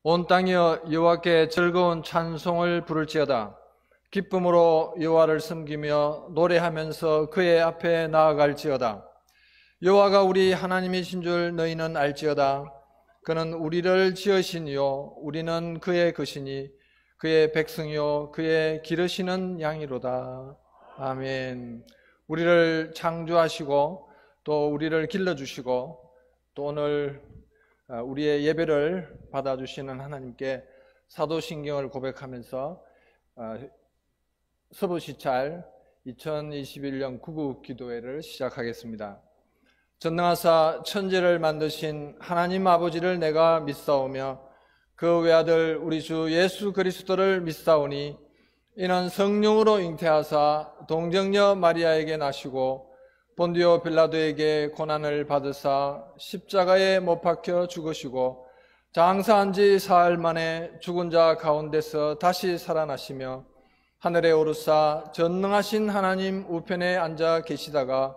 온 땅이여 여호와께 즐거운 찬송을 부를지어다. 기쁨으로 여호와를 섬기며 노래하면서 그의 앞에 나아갈지어다. 여호와가 우리 하나님이신 줄 너희는 알지어다. 그는 우리를 지으신 이요 우리는 그의 것이니 그의 백성이요 그의 기르시는 양이로다. 아멘. 우리를 창조하시고 또 우리를 길러주시고 또 오늘 우리의 예배를 받아주시는 하나님께 사도신경을 고백하면서 서부시찰 2021년 구국 기도회를 시작하겠습니다. 전능하사 천지를 만드신 하나님 아버지를 내가 믿사오며 그 외아들 우리 주 예수 그리스도를 믿사오니 이는 성령으로 잉태하사 동정녀 마리아에게 나시고 본디오 빌라도에게 고난을 받으사 십자가에 못 박혀 죽으시고 장사한 지 사흘 만에 죽은 자 가운데서 다시 살아나시며 하늘에 오르사 전능하신 하나님 우편에 앉아 계시다가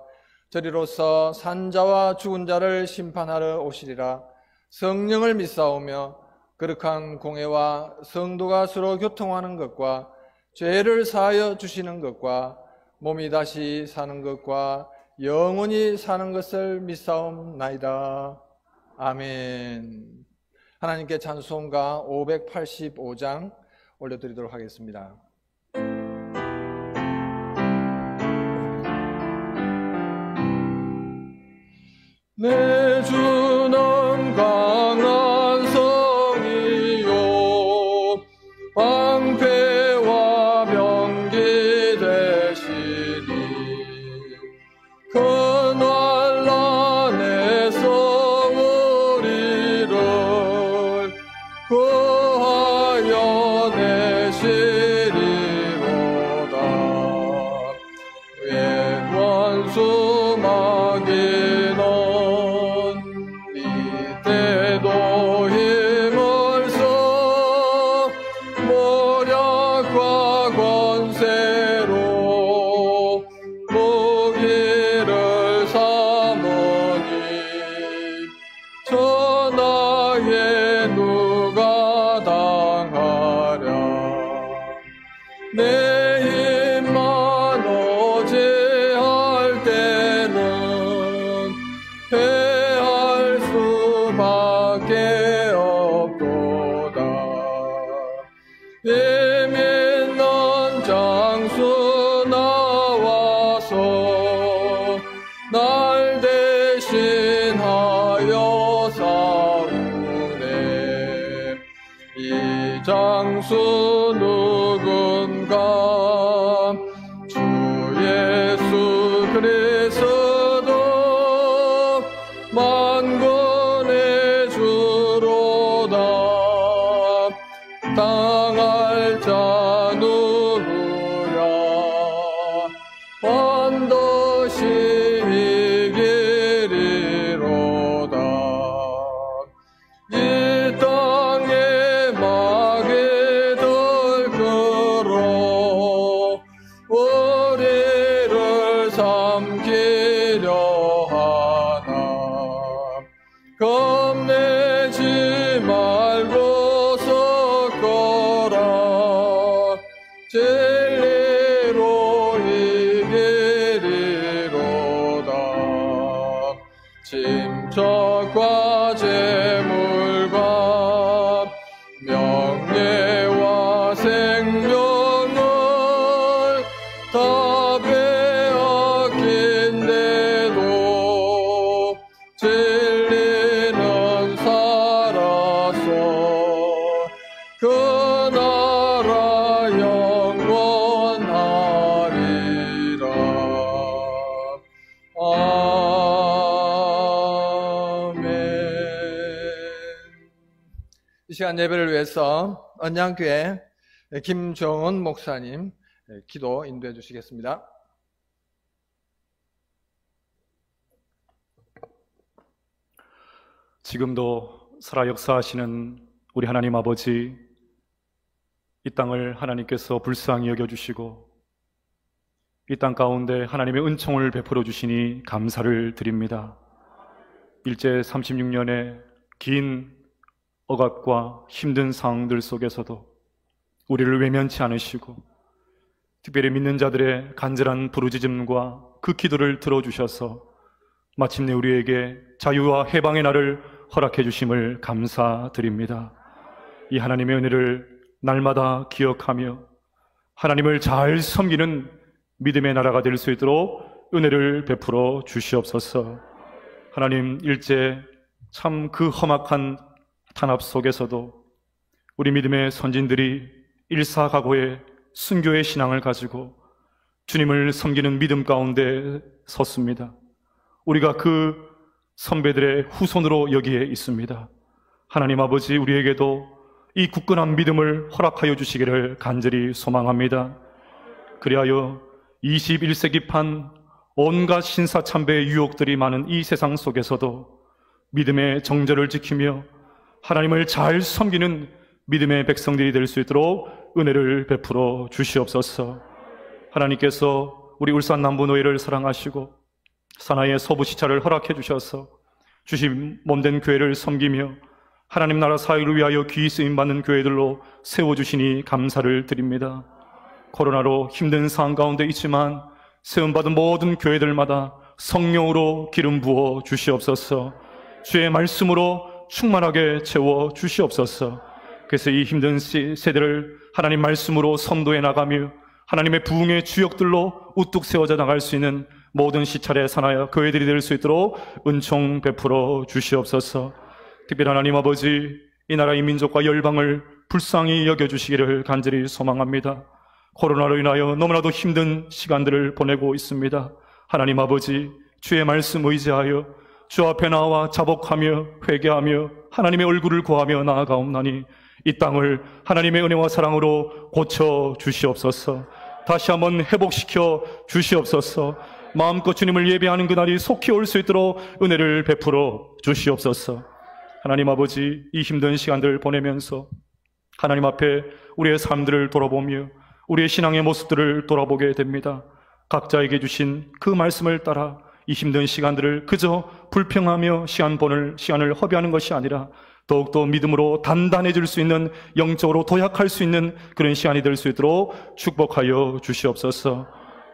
저리로서 산자와 죽은 자를 심판하러 오시리라. 성령을 믿사오며 거룩한 공회와 성도가 서로 교통하는 것과 죄를 사하여 주시는 것과 몸이 다시 사는 것과 영원히 사는 것을 믿사옵나이다. 아멘. 하나님께 찬송가 585장 올려드리도록 하겠습니다. 내 주는 강한 성이요 방패와 병기 되시니 그 난란에서 우리를 구하여 내시리로다. 옛 원수 마귀는 이때도 힘을 써 모략과 권세로 무기를 삼으니 천하에 누가 당하랴. 내 힘만 어제할 때는 패할 수밖에 없도다. 예민한 장수 나와서 날 대신하여 싸우네. 이 장수 누군가 주 예수 그리스도 만군의 주로다. 당할 자 누구랴. 반드시 이기리로다. 이 땅에 마귀들 끌어 우리를 삼키려 하나. 겁내지 말고 섞어라. 진리로 이기리로다. 침척과 재물과 명예와 생명을 다 빼앗긴데도 진리는 살아서 그 나라 영원하리라. 아멘. 이 시간 예배를 위해서 언양교회 김정은 목사님 기도 인도해 주시겠습니다. 지금도 살아 역사하시는 우리 하나님 아버지, 이 땅을 하나님께서 불쌍히 여겨주시고 이 땅 가운데 하나님의 은총을 베풀어 주시니 감사를 드립니다. 일제 36년의 긴 억압과 힘든 상황들 속에서도 우리를 외면치 않으시고 특별히 믿는 자들의 간절한 부르짖음과 그 기도를 들어주셔서 마침내 우리에게 자유와 해방의 날을 허락해 주심을 감사드립니다. 이 하나님의 은혜를 날마다 기억하며 하나님을 잘 섬기는 믿음의 나라가 될 수 있도록 은혜를 베풀어 주시옵소서. 하나님, 일제 참 그 험악한 탄압 속에서도 우리 믿음의 선진들이 일사각오의 순교의 신앙을 가지고 주님을 섬기는 믿음 가운데 섰습니다. 우리가 그 선배들의 후손으로 여기에 있습니다. 하나님 아버지, 우리에게도 이 굳건한 믿음을 허락하여 주시기를 간절히 소망합니다. 그리하여 21세기판 온갖 신사참배의 유혹들이 많은 이 세상 속에서도 믿음의 정절을 지키며 하나님을 잘 섬기는 믿음의 백성들이 될 수 있도록 은혜를 베풀어 주시옵소서. 하나님께서 우리 울산 남부노예를 사랑하시고 사나이의 서부시차를 허락해 주셔서 주신 몸된 교회를 섬기며 하나님 나라 사역을 위하여 귀히 쓰임받는 교회들로 세워주시니 감사를 드립니다. 코로나로 힘든 상황 가운데 있지만 세움받은 모든 교회들마다 성령으로 기름 부어 주시옵소서. 주의 말씀으로 충만하게 채워 주시옵소서. 그래서 이 힘든 세대를 하나님 말씀으로 선도해 나가며 하나님의 부흥의 주역들로 우뚝 세워져 나갈 수 있는 모든 시찰의 사나이와 교회들이 될 수 있도록 은총 베풀어 주시옵소서. 특별히 하나님 아버지, 이 나라의 민족과 열방을 불쌍히 여겨주시기를 간절히 소망합니다. 코로나로 인하여 너무나도 힘든 시간들을 보내고 있습니다. 하나님 아버지, 주의 말씀 의지하여 주 앞에 나와 자복하며 회개하며 하나님의 얼굴을 구하며 나아가옵나니 이 땅을 하나님의 은혜와 사랑으로 고쳐 주시옵소서. 다시 한번 회복시켜 주시옵소서. 마음껏 주님을 예배하는 그날이 속히 올 수 있도록 은혜를 베풀어 주시옵소서. 하나님 아버지, 이 힘든 시간들을 보내면서 하나님 앞에 우리의 삶들을 돌아보며 우리의 신앙의 모습들을 돌아보게 됩니다. 각자에게 주신 그 말씀을 따라 이 힘든 시간들을 그저 불평하며 시간을 허비하는 것이 아니라 더욱더 믿음으로 단단해질 수 있는, 영적으로 도약할 수 있는 그런 시간이 될 수 있도록 축복하여 주시옵소서.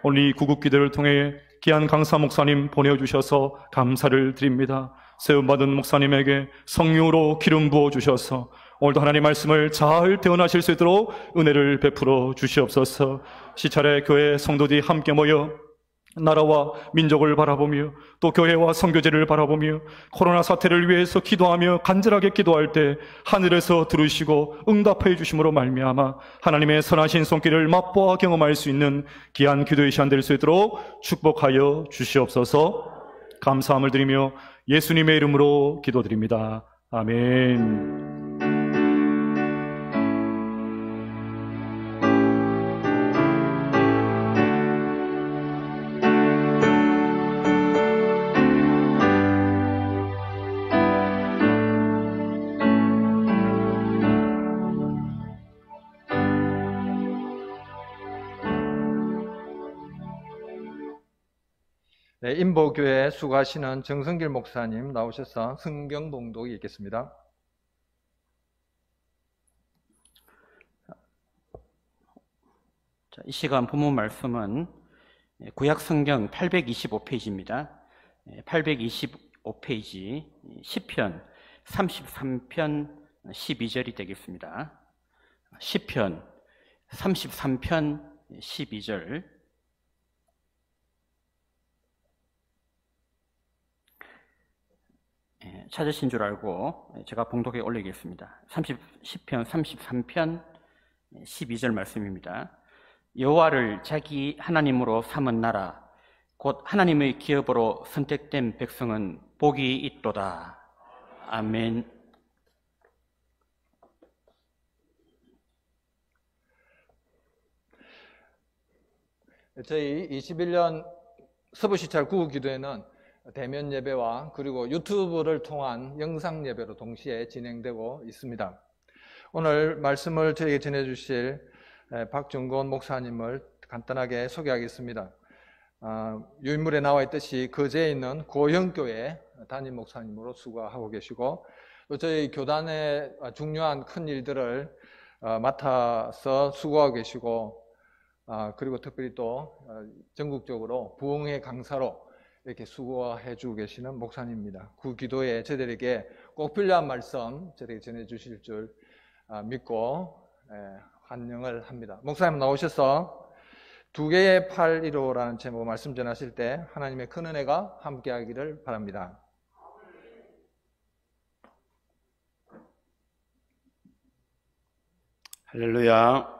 오늘 이 구국기도를 통해 귀한 강사 목사님 보내주셔서 감사를 드립니다. 세움받은 목사님에게 성령으로 기름 부어 주셔서 오늘도 하나님 말씀을 잘 대언하실 수 있도록 은혜를 베풀어 주시옵소서. 시찰의 교회 성도들이 함께 모여 나라와 민족을 바라보며 또 교회와 선교제를 바라보며 코로나 사태를 위해서 기도하며 간절하게 기도할 때 하늘에서 들으시고 응답해 주심으로 말미암아 하나님의 선하신 손길을 맛보아 경험할 수 있는 귀한 기도의 시간 될 수 있도록 축복하여 주시옵소서. 감사함을 드리며 예수님의 이름으로 기도드립니다. 아멘. 네, 인보교회 수고하시는 정성길 목사님 나오셔서 성경 봉독이 있겠습니다. 이 시간 본문 말씀은 구약 성경 825페이지입니다. 825페이지 시편 33편 12절이 되겠습니다. 시편 33편 12절. 찾으신 줄 알고 제가 봉독에 올리겠습니다. 시편 33편 12절 말씀입니다. 여호와를 자기 하나님으로 삼은 나라 곧 하나님의 기업으로 선택된 백성은 복이 있도다. 아멘. 저희 21년 서부시찰 구국기도회는 대면 예배와 그리고 유튜브를 통한 영상 예배로 동시에 진행되고 있습니다. 오늘 말씀을 저에게 전해주실 박준건 목사님을 간단하게 소개하겠습니다. 유인물에 나와 있듯이 거제에 있는 고영교회 담임 목사님으로 수고하고 계시고, 또 저희 교단의 중요한 큰 일들을 맡아서 수고하고 계시고, 그리고 특별히 또 전국적으로 부흥회 강사로 이렇게 수고해 주고 계시는 목사님입니다. 그 기도에 저희들에게 꼭 필요한 말씀 저에게 전해 주실 줄 믿고 환영을 합니다. 목사님 나오셔서 두 개의 팔 1호라는 제목으로 말씀 전하실 때 하나님의 큰 은혜가 함께하기를 바랍니다. 할렐루야.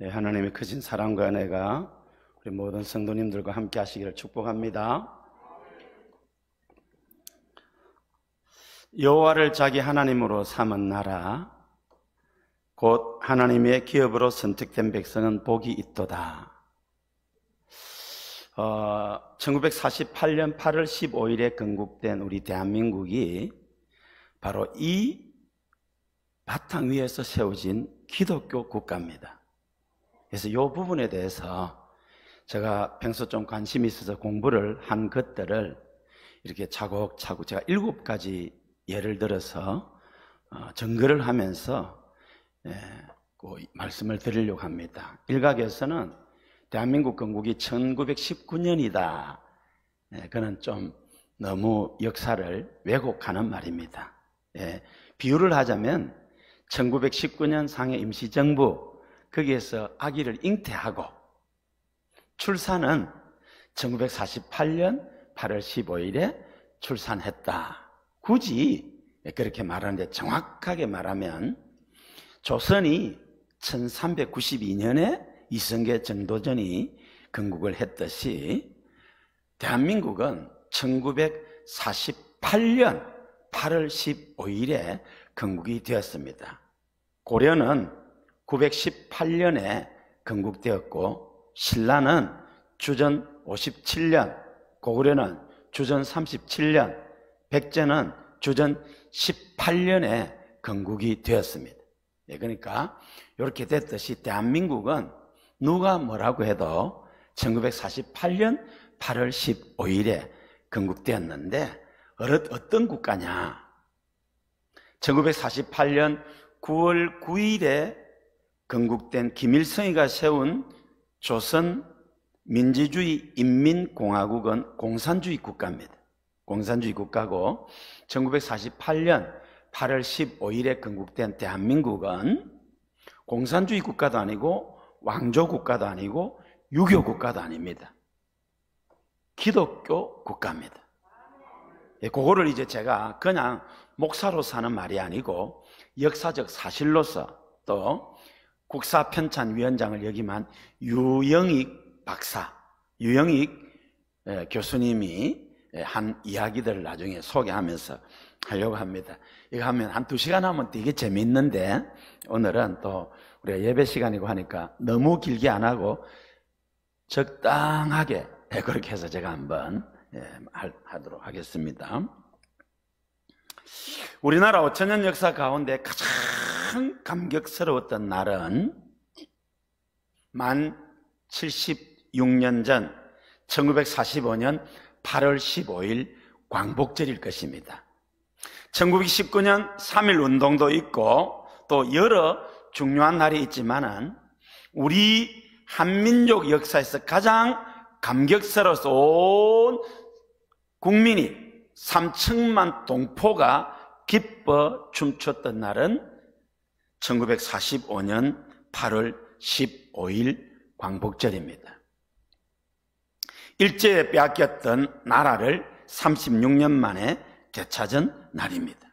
하나님의 크신 사랑과 은혜가 우리 모든 성도님들과 함께 하시기를 축복합니다. 여호와를 자기 하나님으로 삼은 나라 곧 하나님의 기업으로 선택된 백성은 복이 있도다. 1948년 8월 15일에 건국된 우리 대한민국이 바로 이 바탕 위에서 세워진 기독교 국가입니다. 그래서 이 부분에 대해서 제가 평소 좀 관심이 있어서 공부를 한 것들을 이렇게 차곡차곡 제가 7가지 예를 들어서 증거를 하면서 말씀을 드리려고 합니다. 일각에서는 대한민국 건국이 1919년이다. 그는 좀 너무 역사를 왜곡하는 말입니다. 비유를 하자면 1919년 상해 임시정부 거기에서 아기를 잉태하고 출산은 1948년 8월 15일에 출산했다. 굳이 그렇게 말하는데 정확하게 말하면 조선이 1392년에 이성계 정도전이 건국을 했듯이 대한민국은 1948년 8월 15일에 건국이 되었습니다. 고려는 918년에 건국되었고 신라는 주전 57년, 고구려는 주전 37년, 백제는 주전 18년에 건국이 되었습니다. 그러니까 이렇게 됐듯이 대한민국은 누가 뭐라고 해도 1948년 8월 15일에 건국되었는데 어떤 국가냐? 1948년 9월 9일에 건국된 김일성이가 세운 조선 민주주의 인민공화국은 공산주의 국가입니다. 공산주의 국가고 1948년 8월 15일에 건국된 대한민국은 공산주의 국가도 아니고 왕조 국가도 아니고 유교 국가도 아닙니다. 기독교 국가입니다. 그거를 이제 제가 그냥 목사로서 하는 말이 아니고 역사적 사실로서 또 국사편찬위원장을 역임한 유영익 박사, 유영익 교수님이 한 이야기들을 나중에 소개하면서 하려고 합니다. 이거 하면 한 2시간 하면 되게 재미있는데 오늘은 또 우리가 예배 시간이고 하니까 너무 길게 안 하고 적당하게 그렇게 해서 제가 한번 하도록 하겠습니다. 우리나라 5천년 역사 가운데 가장 감격스러웠던 날은 만 76년 전 1945년 8월 15일 광복절일 것입니다. 1919년 3.1 운동도 있고 또 여러 중요한 날이 있지만은 우리 한민족 역사에서 가장 감격스러워서 온 국민이 3천만 동포가 기뻐 춤췄던 날은 1945년 8월 15일 광복절입니다. 일제에 빼앗겼던 나라를 36년 만에 되찾은 날입니다.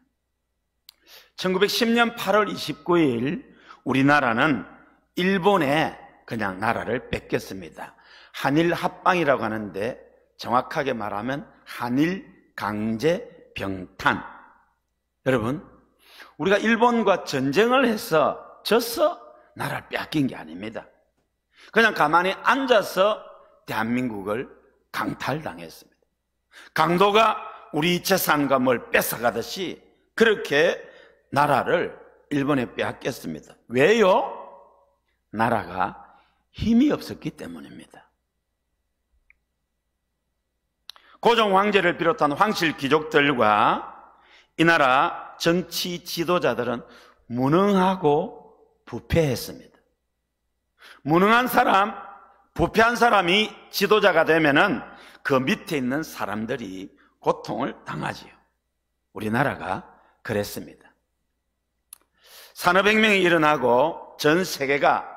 1910년 8월 29일 우리나라는 일본에 그냥 나라를 뺏겼습니다. 한일 합방이라고 하는데 정확하게 말하면 한일 강제 병탄. 여러분, 우리가 일본과 전쟁을 해서 져서 나라를 빼앗긴 게 아닙니다. 그냥 가만히 앉아서 대한민국을 강탈당했습니다. 강도가 우리 재산과 뭘 뺏어가듯이 그렇게 나라를 일본에 빼앗겼습니다. 왜요? 나라가 힘이 없었기 때문입니다. 고종 황제를 비롯한 황실 귀족들과 이 나라 정치 지도자들은 무능하고 부패했습니다. 무능한 사람, 부패한 사람이 지도자가 되면은 그 밑에 있는 사람들이 고통을 당하지요. 우리나라가 그랬습니다. 산업혁명이 일어나고 전 세계가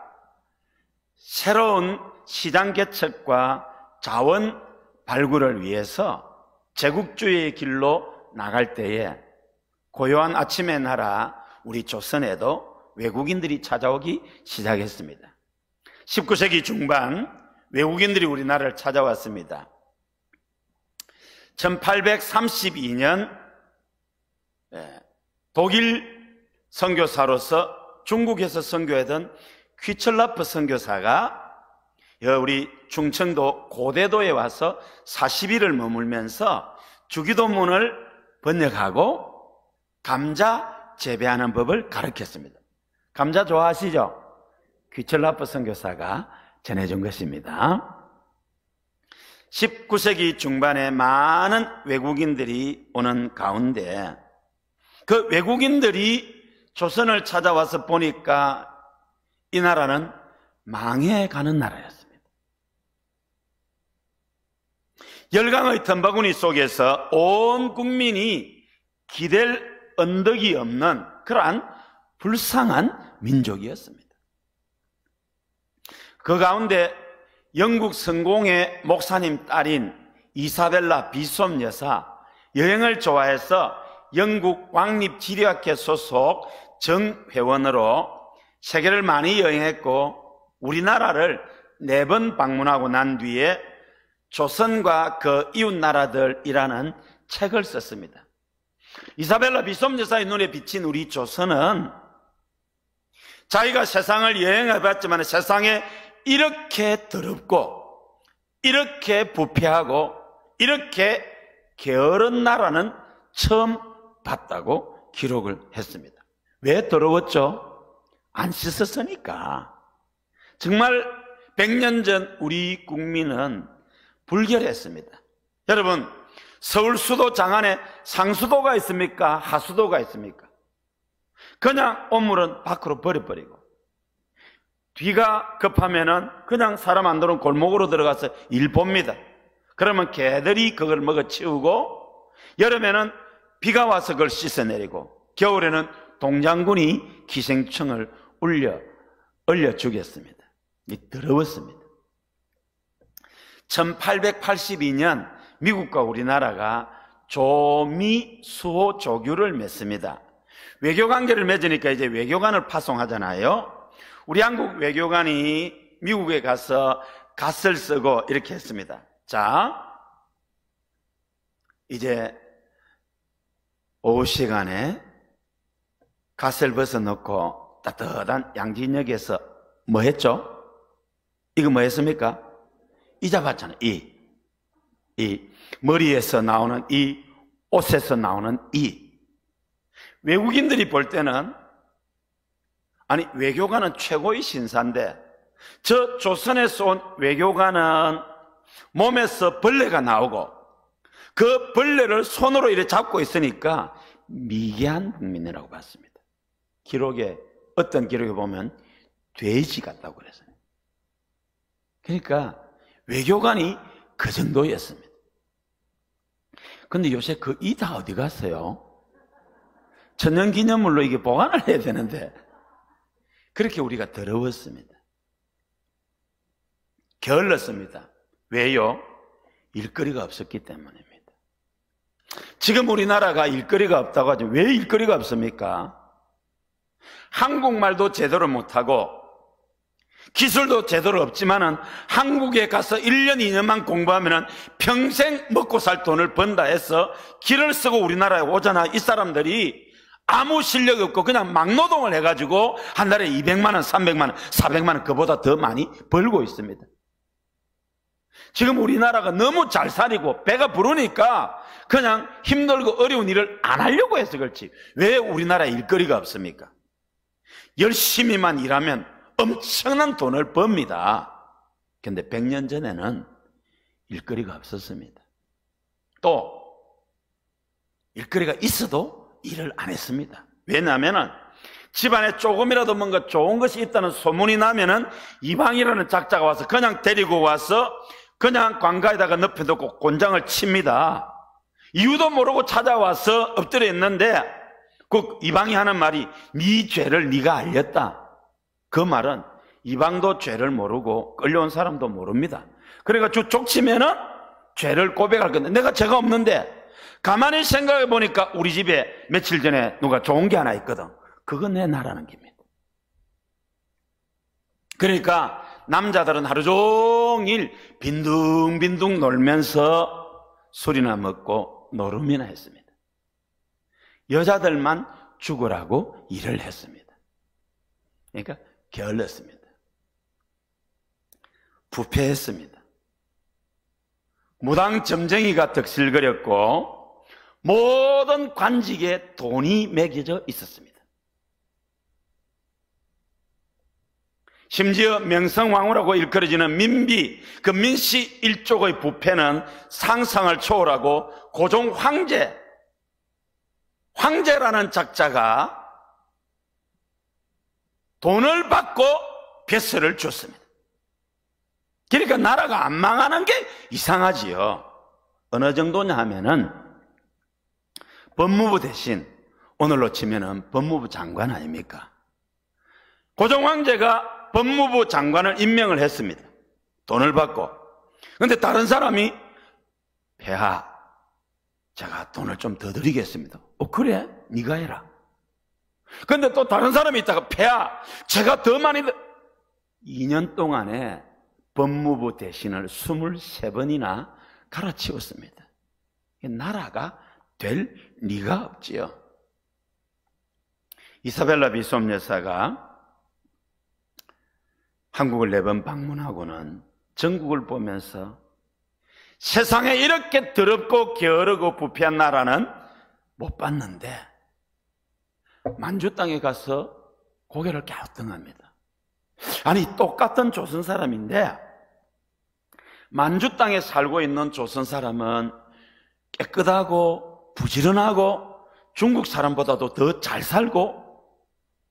새로운 시장 개척과 자원 발굴을 위해서 제국주의의 길로 나갈 때에 고요한 아침의 나라 우리 조선에도 외국인들이 찾아오기 시작했습니다. 19세기 중반 외국인들이 우리나라를 찾아왔습니다. 1832년 독일 선교사로서 중국에서 선교하던 퀴철라프 선교사가 우리 충청도 고대도에 와서 40일을 머물면서 주기도문을 번역하고 감자 재배하는 법을 가르쳤습니다. 감자 좋아하시죠? 퀴철라프 선교사가 전해준 것입니다. 19세기 중반에 많은 외국인들이 오는 가운데 그 외국인들이 조선을 찾아와서 보니까 이 나라는 망해가는 나라였습니다. 열강의 덤바구니 속에서 온 국민이 기댈 언덕이 없는 그러한 불쌍한 민족이었습니다. 그 가운데 영국 성공의 목사님 딸인 이사벨라 비쏨 여사, 여행을 좋아해서 영국 왕립지리학회 소속 정회원으로 세계를 많이 여행했고 우리나라를 4번 방문하고 난 뒤에 조선과 그 이웃 나라들이라는 책을 썼습니다. 이사벨라 비쏨 여사의 눈에 비친 우리 조선은 자기가 세상을 여행해봤지만 세상에 이렇게 더럽고 이렇게 부패하고 이렇게 게으른 나라는 처음 봤다고 기록을 했습니다. 왜 더러웠죠? 안 씻었으니까. 정말 100년 전 우리 국민은 불결했습니다. 여러분, 서울 수도 장안에 상수도가 있습니까? 하수도가 있습니까? 그냥 오물은 밖으로 버려버리고 뒤가 급하면은 그냥 사람 안 들어온 골목으로 들어가서 일 봅니다. 그러면 개들이 그걸 먹어 치우고 여름에는 비가 와서 그걸 씻어내리고 겨울에는 동장군이 기생충을 얼려 죽였습니다. 이 더러웠습니다. 1882년 미국과 우리나라가 조미 수호 조규를 맺습니다. 외교관계를 맺으니까 이제 외교관을 파송하잖아요. 우리 한국 외교관이 미국에 가서 갓을 쓰고 이렇게 했습니다. 자, 이제 오후 시간에 갓을 벗어놓고 따뜻한 양진역에서 뭐 했죠? 이거 뭐 했습니까? 이 잡았잖아요. 이 머리에서 나오는 이, 옷에서 나오는 이. 외국인들이 볼 때는 아니 외교관은 최고의 신사인데 저 조선에서 온 외교관은 몸에서 벌레가 나오고 그 벌레를 손으로 이렇게 잡고 있으니까 미개한 국민이라고 봤습니다. 기록에 어떤 기록에 보면 돼지 같다고 그랬어요. 그러니까 외교관이 그 정도였습니다. 근데 요새 그 이 다 어디 갔어요? 천년기념물로 이게 보관을 해야 되는데 그렇게 우리가 더러웠습니다. 게을렀습니다. 왜요? 일거리가 없었기 때문입니다. 지금 우리나라가 일거리가 없다고 하죠. 왜 일거리가 없습니까? 한국말도 제대로 못하고 기술도 제대로 없지만은 한국에 가서 1년, 2년만 공부하면은 평생 먹고 살 돈을 번다 해서 길을 쓰고 우리나라에 오잖아. 이 사람들이 아무 실력이 없고 그냥 막노동을 해가지고 한 달에 200만 원, 300만 원, 400만 원 그보다 더 많이 벌고 있습니다. 지금 우리나라가 너무 잘 살이고 배가 부르니까 그냥 힘들고 어려운 일을 안 하려고 해서 그렇지. 왜 우리나라에 일거리가 없습니까? 열심히만 일하면 엄청난 돈을 법니다. 근데 100년 전에는 일거리가 없었습니다. 또 일거리가 있어도 일을 안 했습니다. 왜냐하면 집안에 조금이라도 뭔가 좋은 것이 있다는 소문이 나면은 이방이라는 작자가 와서 그냥 데리고 와서 그냥 관가에다가 눕혀놓고 곤장을 칩니다. 이유도 모르고 찾아와서 엎드려 있는데 그 이방이 하는 말이 네 죄를 네가 알렸다. 그 말은 이방도 죄를 모르고 끌려온 사람도 모릅니다. 그러니까 족치면은 죄를 고백할 건데 내가 죄가 없는데 가만히 생각해 보니까 우리 집에 며칠 전에 누가 좋은 게 하나 있거든. 그건 내 나라는 겁니다. 그러니까 남자들은 하루 종일 빈둥빈둥 놀면서 술이나 먹고 노름이나 했습니다. 여자들만 죽으라고 일을 했습니다. 그러니까 게을렀습니다. 부패했습니다. 무당점쟁이가 득실거렸고 모든 관직에 돈이 매겨져 있었습니다. 심지어 명성황후라고 일컬어지는 민비, 그 민씨 일족의 부패는 상상을 초월하고 고종 황제라는 작자가 돈을 받고 벼슬을 줬습니다. 그러니까 나라가 안 망하는 게 이상하지요. 어느 정도냐 하면은 법무부 대신 오늘로 치면은 법무부 장관 아닙니까? 고종 황제가 법무부 장관을 임명을 했습니다. 돈을 받고. 그런데 다른 사람이 폐하, 제가 돈을 좀 더 드리겠습니다. 그래? 네가 해라. 그런데 또 다른 사람이 있다가 폐하, 제가 더 많이 2년 동안에 법무부 대신을 23번이나 갈아치웠습니다. 나라가 될 리가 없지요. 이사벨라 비숍 여사가 한국을 4번 방문하고는 전국을 보면서 세상에 이렇게 더럽고 게으르고 부패한 나라는 못 봤는데 만주 땅에 가서 고개를 갸우뚱합니다. 아니 똑같은 조선 사람인데 만주 땅에 살고 있는 조선 사람은 깨끗하고 부지런하고 중국 사람보다도 더 잘 살고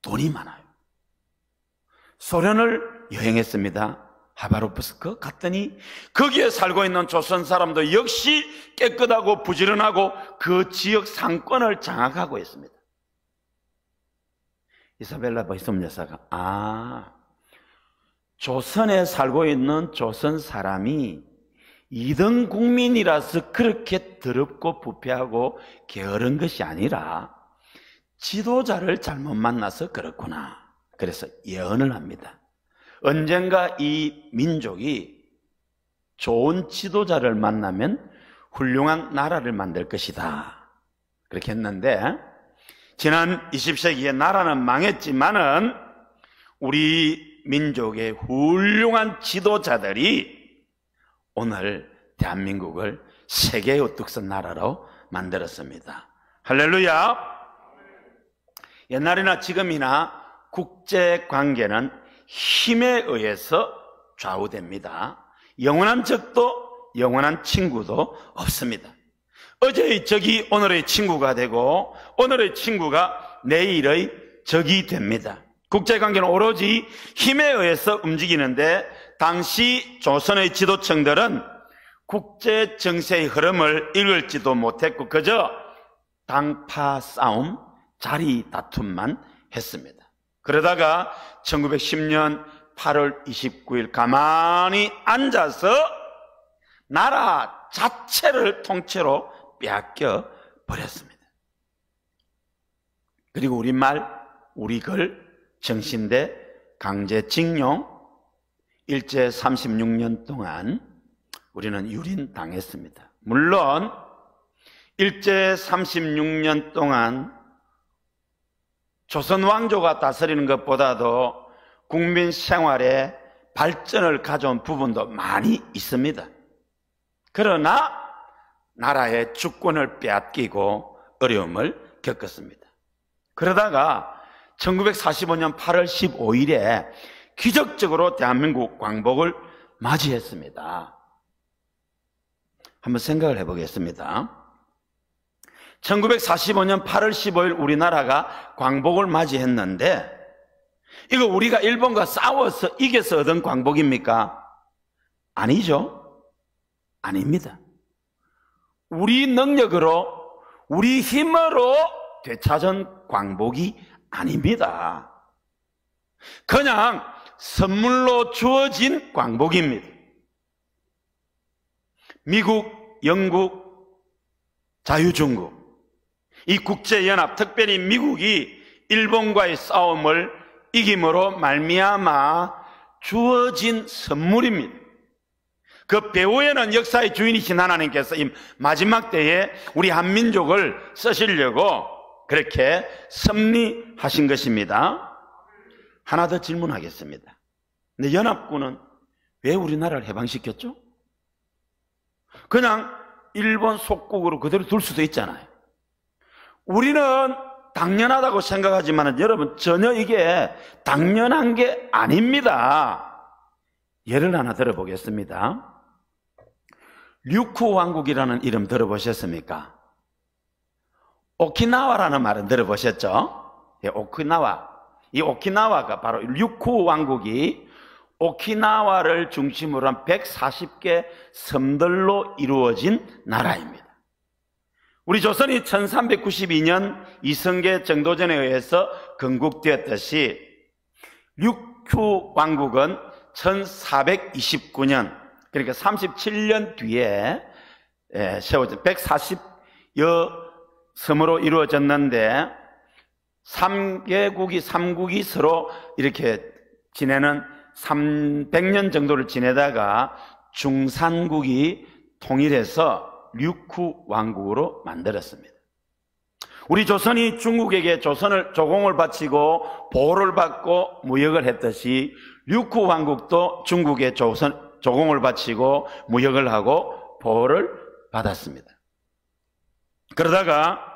돈이 많아요. 소련을 여행했습니다. 하바롭스크 갔더니 거기에 살고 있는 조선 사람도 역시 깨끗하고 부지런하고 그 지역 상권을 장악하고 있습니다. 이사벨라 비숍 여사가 조선에 살고 있는 조선 사람이 2등 국민이라서 그렇게 더럽고 부패하고 게으른 것이 아니라 지도자를 잘못 만나서 그렇구나. 그래서 예언을 합니다. 언젠가 이 민족이 좋은 지도자를 만나면 훌륭한 나라를 만들 것이다. 그렇게 했는데 지난 20세기에 나라는 망했지만은 우리 민족의 훌륭한 지도자들이 오늘 대한민국을 세계의 우뚝 선 나라로 만들었습니다. 할렐루야. 옛날이나 지금이나 국제관계는 힘에 의해서 좌우됩니다. 영원한 적도 영원한 친구도 없습니다. 어제의 적이 오늘의 친구가 되고 오늘의 친구가 내일의 적이 됩니다. 국제관계는 오로지 힘에 의해서 움직이는데 당시 조선의 지도층들은 국제 정세의 흐름을 읽을지도 못했고 그저 당파 싸움, 자리 다툼만 했습니다. 그러다가 1910년 8월 29일 가만히 앉아서 나라 자체를 통째로 빼앗겨 버렸습니다. 그리고 우리 글 정신대 강제징용 일제 36년 동안 우리는 유린당했습니다. 물론 일제 36년 동안 조선 왕조가 다스리는 것보다도 국민 생활에 발전을 가져온 부분도 많이 있습니다. 그러나 나라의 주권을 빼앗기고 어려움을 겪었습니다. 그러다가 1945년 8월 15일에 기적적으로 대한민국 광복을 맞이했습니다. 한번 생각을 해보겠습니다. 1945년 8월 15일 우리나라가 광복을 맞이했는데 이거 우리가 일본과 싸워서 이겨서 얻은 광복입니까? 아니죠. 아닙니다. 우리 능력으로 우리 힘으로 되찾은 광복이 아닙니다. 그냥 선물로 주어진 광복입니다. 미국, 영국, 자유중국, 이 국제연합, 특별히 미국이 일본과의 싸움을 이김으로 말미암아 주어진 선물입니다. 그 배후에는 역사의 주인이신 하나님께서 이 마지막 때에 우리 한민족을 쓰시려고 그렇게 섭리하신 것입니다. 하나 더 질문하겠습니다. 근데 연합군은 왜 우리나라를 해방시켰죠? 그냥 일본 속국으로 그대로 둘 수도 있잖아요. 우리는 당연하다고 생각하지만 여러분 전혀 이게 당연한 게 아닙니다. 예를 하나 들어보겠습니다. 류쿠 왕국이라는 이름 들어보셨습니까? 오키나와라는 말은 들어보셨죠? 예, 오키나와. 이 오키나와가 바로 류쿠 왕국이 오키나와를 중심으로 한 140개 섬들로 이루어진 나라입니다. 우리 조선이 1392년 이성계 정도전에 의해서 건국되었듯이 류쿠 왕국은 1429년 그러니까 37년 뒤에 세워진 140여 섬으로 이루어졌는데 3국이 서로 이렇게 지내는 300년 정도를 지내다가 중산국이 통일해서 류쿠 왕국으로 만들었습니다. 우리 조선이 중국에게 조공을 바치고 보호를 받고 무역을 했듯이 류쿠 왕국도 중국에 조공을 바치고 무역을 하고 보호를 받았습니다. 그러다가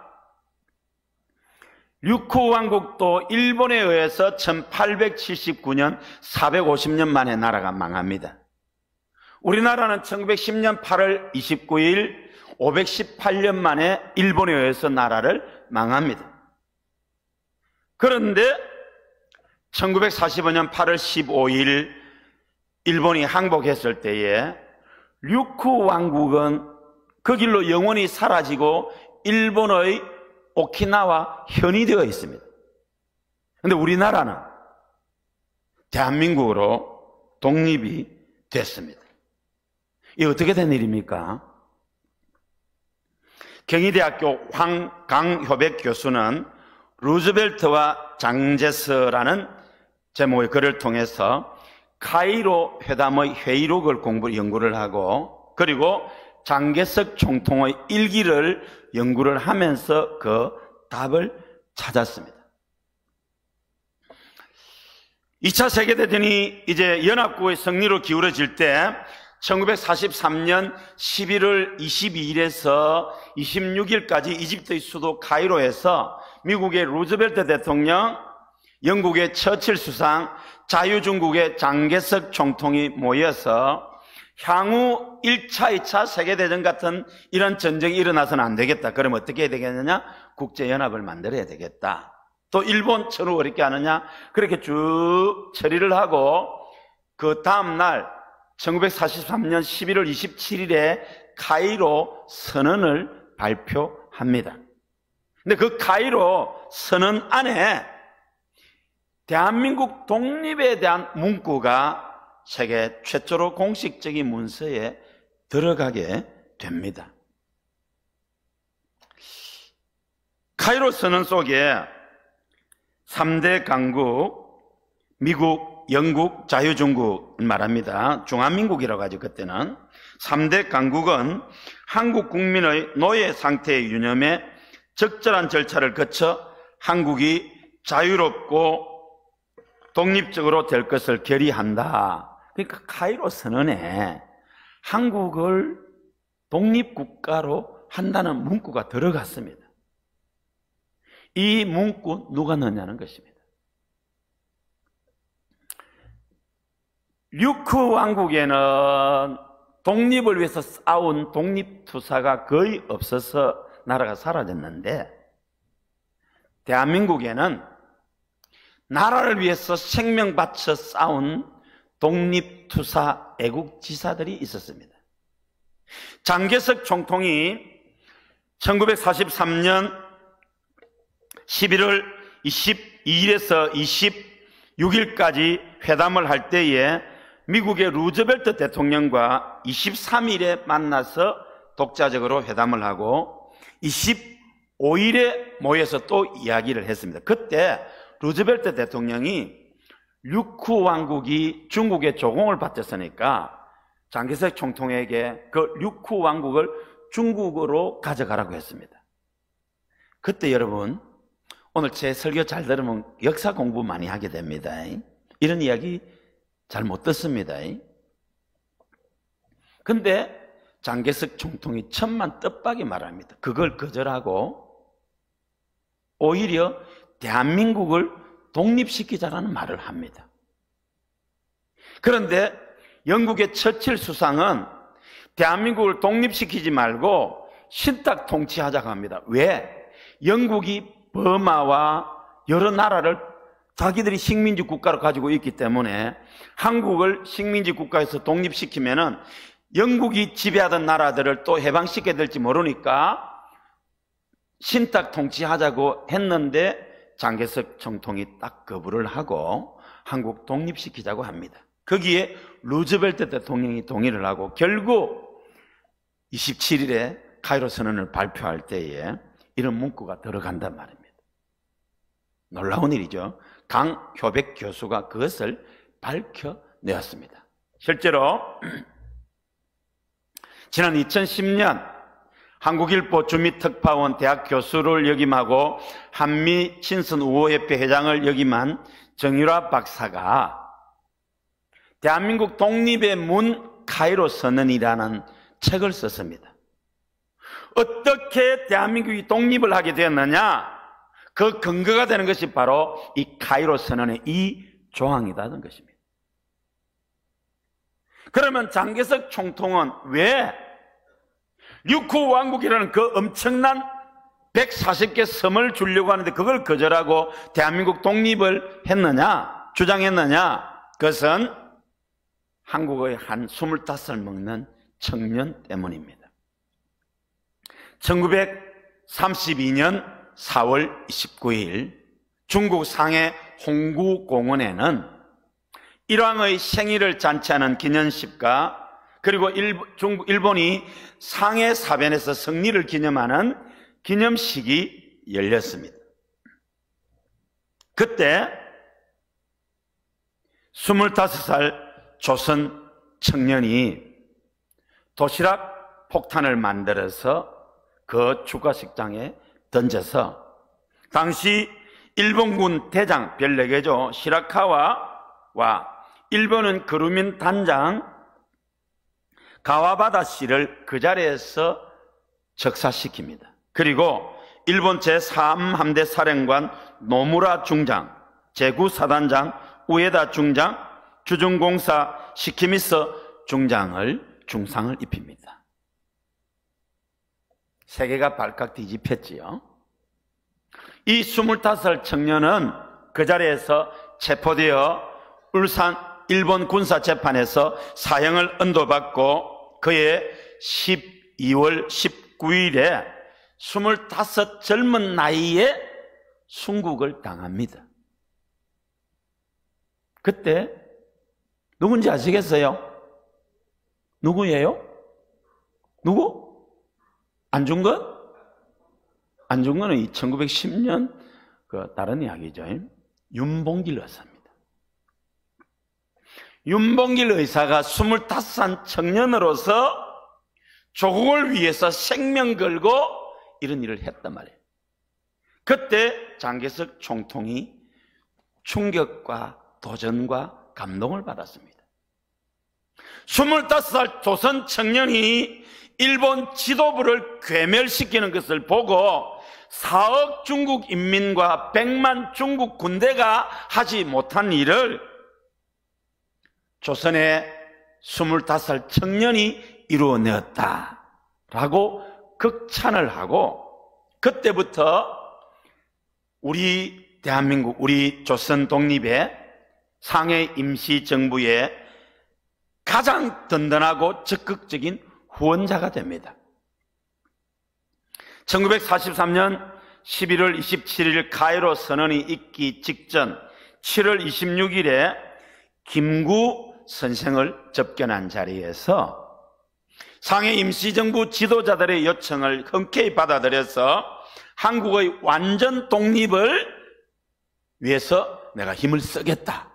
류쿠 왕국도 일본에 의해서 1879년 450년 만에 나라가 망합니다. 우리나라는 1910년 8월 29일 518년 만에 일본에 의해서 나라를 망합니다. 그런데 1945년 8월 15일 일본이 항복했을 때에 류쿠 왕국은 그 길로 영원히 사라지고 일본의 오키나와 현이 되어 있습니다. 그런데 우리나라는 대한민국으로 독립이 됐습니다. 이게 어떻게 된 일입니까? 경희대학교 황강효백 교수는 루즈벨트와 장제스라는 제목의 글을 통해서 카이로 회담의 회의록을 연구를 하고 그리고 장개석 총통의 일기를 연구를 하면서 그 답을 찾았습니다. 2차 세계대전이 이제 연합국의 승리로 기울어질 때 1943년 11월 22일에서 26일까지 이집트의 수도 카이로에서 미국의 루즈벨트 대통령, 영국의 처칠 수상, 자유중국의 장개석 총통이 모여서 향후 1차, 2차 세계대전 같은 이런 전쟁이 일어나서는 안 되겠다. 그럼 어떻게 해야 되겠느냐? 국제연합을 만들어야 되겠다. 또 일본처럼 어렵게 하느냐? 그렇게 쭉 처리를 하고 그 다음날 1943년 11월 27일에 카이로 선언을 발표합니다. 근데 그 카이로 선언 안에 대한민국 독립에 대한 문구가 세계 최초로 공식적인 문서에 들어가게 됩니다. 카이로 선언 속에 3대 강국, 미국, 영국, 자유중국 말합니다. 중화민국이라고 하죠. 그때는 3대 강국은 한국 국민의 노예 상태의 유념에 적절한 절차를 거쳐 한국이 자유롭고 독립적으로 될 것을 결의한다. 그러니까 카이로 선언에 한국을 독립국가로 한다는 문구가 들어갔습니다. 이 문구 누가 넣냐는 것입니다. 류쿠 왕국에는 독립을 위해서 싸운 독립투사가 거의 없어서 나라가 사라졌는데, 대한민국에는 나라를 위해서 생명 바쳐 싸운 독립투사 애국지사들이 있었습니다. 장개석 총통이 1943년 11월 22일에서 26일까지 회담을 할 때에 미국의 루즈벨트 대통령과 23일에 만나서 독자적으로 회담을 하고 25일에 모여서 또 이야기를 했습니다. 그때 루즈벨트 대통령이 류쿠 왕국이 중국의 조공을 받았으니까 장개석 총통에게 그 류쿠 왕국을 중국으로 가져가라고 했습니다. 그때 여러분, 오늘 제 설교 잘 들으면 역사 공부 많이 하게 됩니다. 이런 이야기 잘 못 듣습니다. 근데 장개석 총통이 천만 뜻밖의 말합니다. 그걸 거절하고 오히려 대한민국을 독립시키자라는 말을 합니다. 그런데 영국의 처칠 수상은 대한민국을 독립시키지 말고 신탁 통치하자고 합니다. 왜? 영국이 버마와 여러 나라를 자기들이 식민지 국가로 가지고 있기 때문에 한국을 식민지 국가에서 독립시키면은 영국이 지배하던 나라들을 또 해방시켜야 될지 모르니까 신탁 통치하자고 했는데 장개석 총통이 딱 거부를 하고 한국 독립시키자고 합니다. 거기에 루즈벨트 대통령이 동의를 하고 결국 27일에 카이로 선언을 발표할 때에 이런 문구가 들어간단 말입니다. 놀라운 일이죠. 강효백 교수가 그것을 밝혀내었습니다. 실제로 지난 2010년 한국일보 주미특파원 대학 교수를 역임하고 한미 친선 우호협회 회장을 역임한 정유라 박사가 대한민국 독립의 문 카이로 선언이라는 책을 썼습니다. 어떻게 대한민국이 독립을 하게 되었느냐? 그 근거가 되는 것이 바로 이 카이로 선언의 이 조항이라는 것입니다. 그러면 장개석 총통은 왜 류쿠 왕국이라는 그 엄청난 140개 섬을 주려고 하는데 그걸 거절하고 대한민국 독립을 했느냐, 주장했느냐? 그것은 한국의 한 25살 먹는 청년 때문입니다. 1932년 4월 29일 중국 상해 홍구공원에는 일왕의 생일을 잔치하는 기념식과 그리고 일본이 상해 사변에서 승리를 기념하는 기념식이 열렸습니다. 그때 25살 조선 청년이 도시락 폭탄을 만들어서 그 축하식장에 던져서 당시 일본군 대장 별 4개죠. 시라카와와 일본은 그루민 단장 가와바다 씨를 그 자리에서 적사시킵니다. 그리고 일본 제3함대 사령관 노무라 중장, 제9사단장 우에다 중장, 주중공사 시키미서 중장을 중상을 입힙니다. 세계가 발칵 뒤집혔지요. 이 25살 청년은 그 자리에서 체포되어 울산 일본 군사재판에서 사형을 언도받고 그해 12월 19일에 25 젊은 나이에 순국을 당합니다. 그때 누군지 아시겠어요? 누구예요? 누구? 안중근? 안중근은 1910년 그 다른 이야기죠. 윤봉길 의사입니다. 윤봉길 의사가 25살 청년으로서 조국을 위해서 생명 걸고 이런 일을 했단 말이에요. 그때 장개석 총통이 충격과 도전과 감동을 받았습니다. 25살 조선 청년이 일본 지도부를 괴멸시키는 것을 보고 4억 중국 인민과 100만 중국 군대가 하지 못한 일을 조선의 25 청년이 이루어내었다라고 극찬을 하고, 그때부터 우리 대한민국, 우리 조선 독립의 상해 임시정부의 가장 든든하고 적극적인 후원자가 됩니다. 1943년 11월 27일 카이로 선언이 있기 직전 7월 26일에 김구 선생을 접견한 자리에서 상해 임시정부 지도자들의 요청을 흔쾌히 받아들여서 한국의 완전 독립을 위해서 내가 힘을 쓰겠다,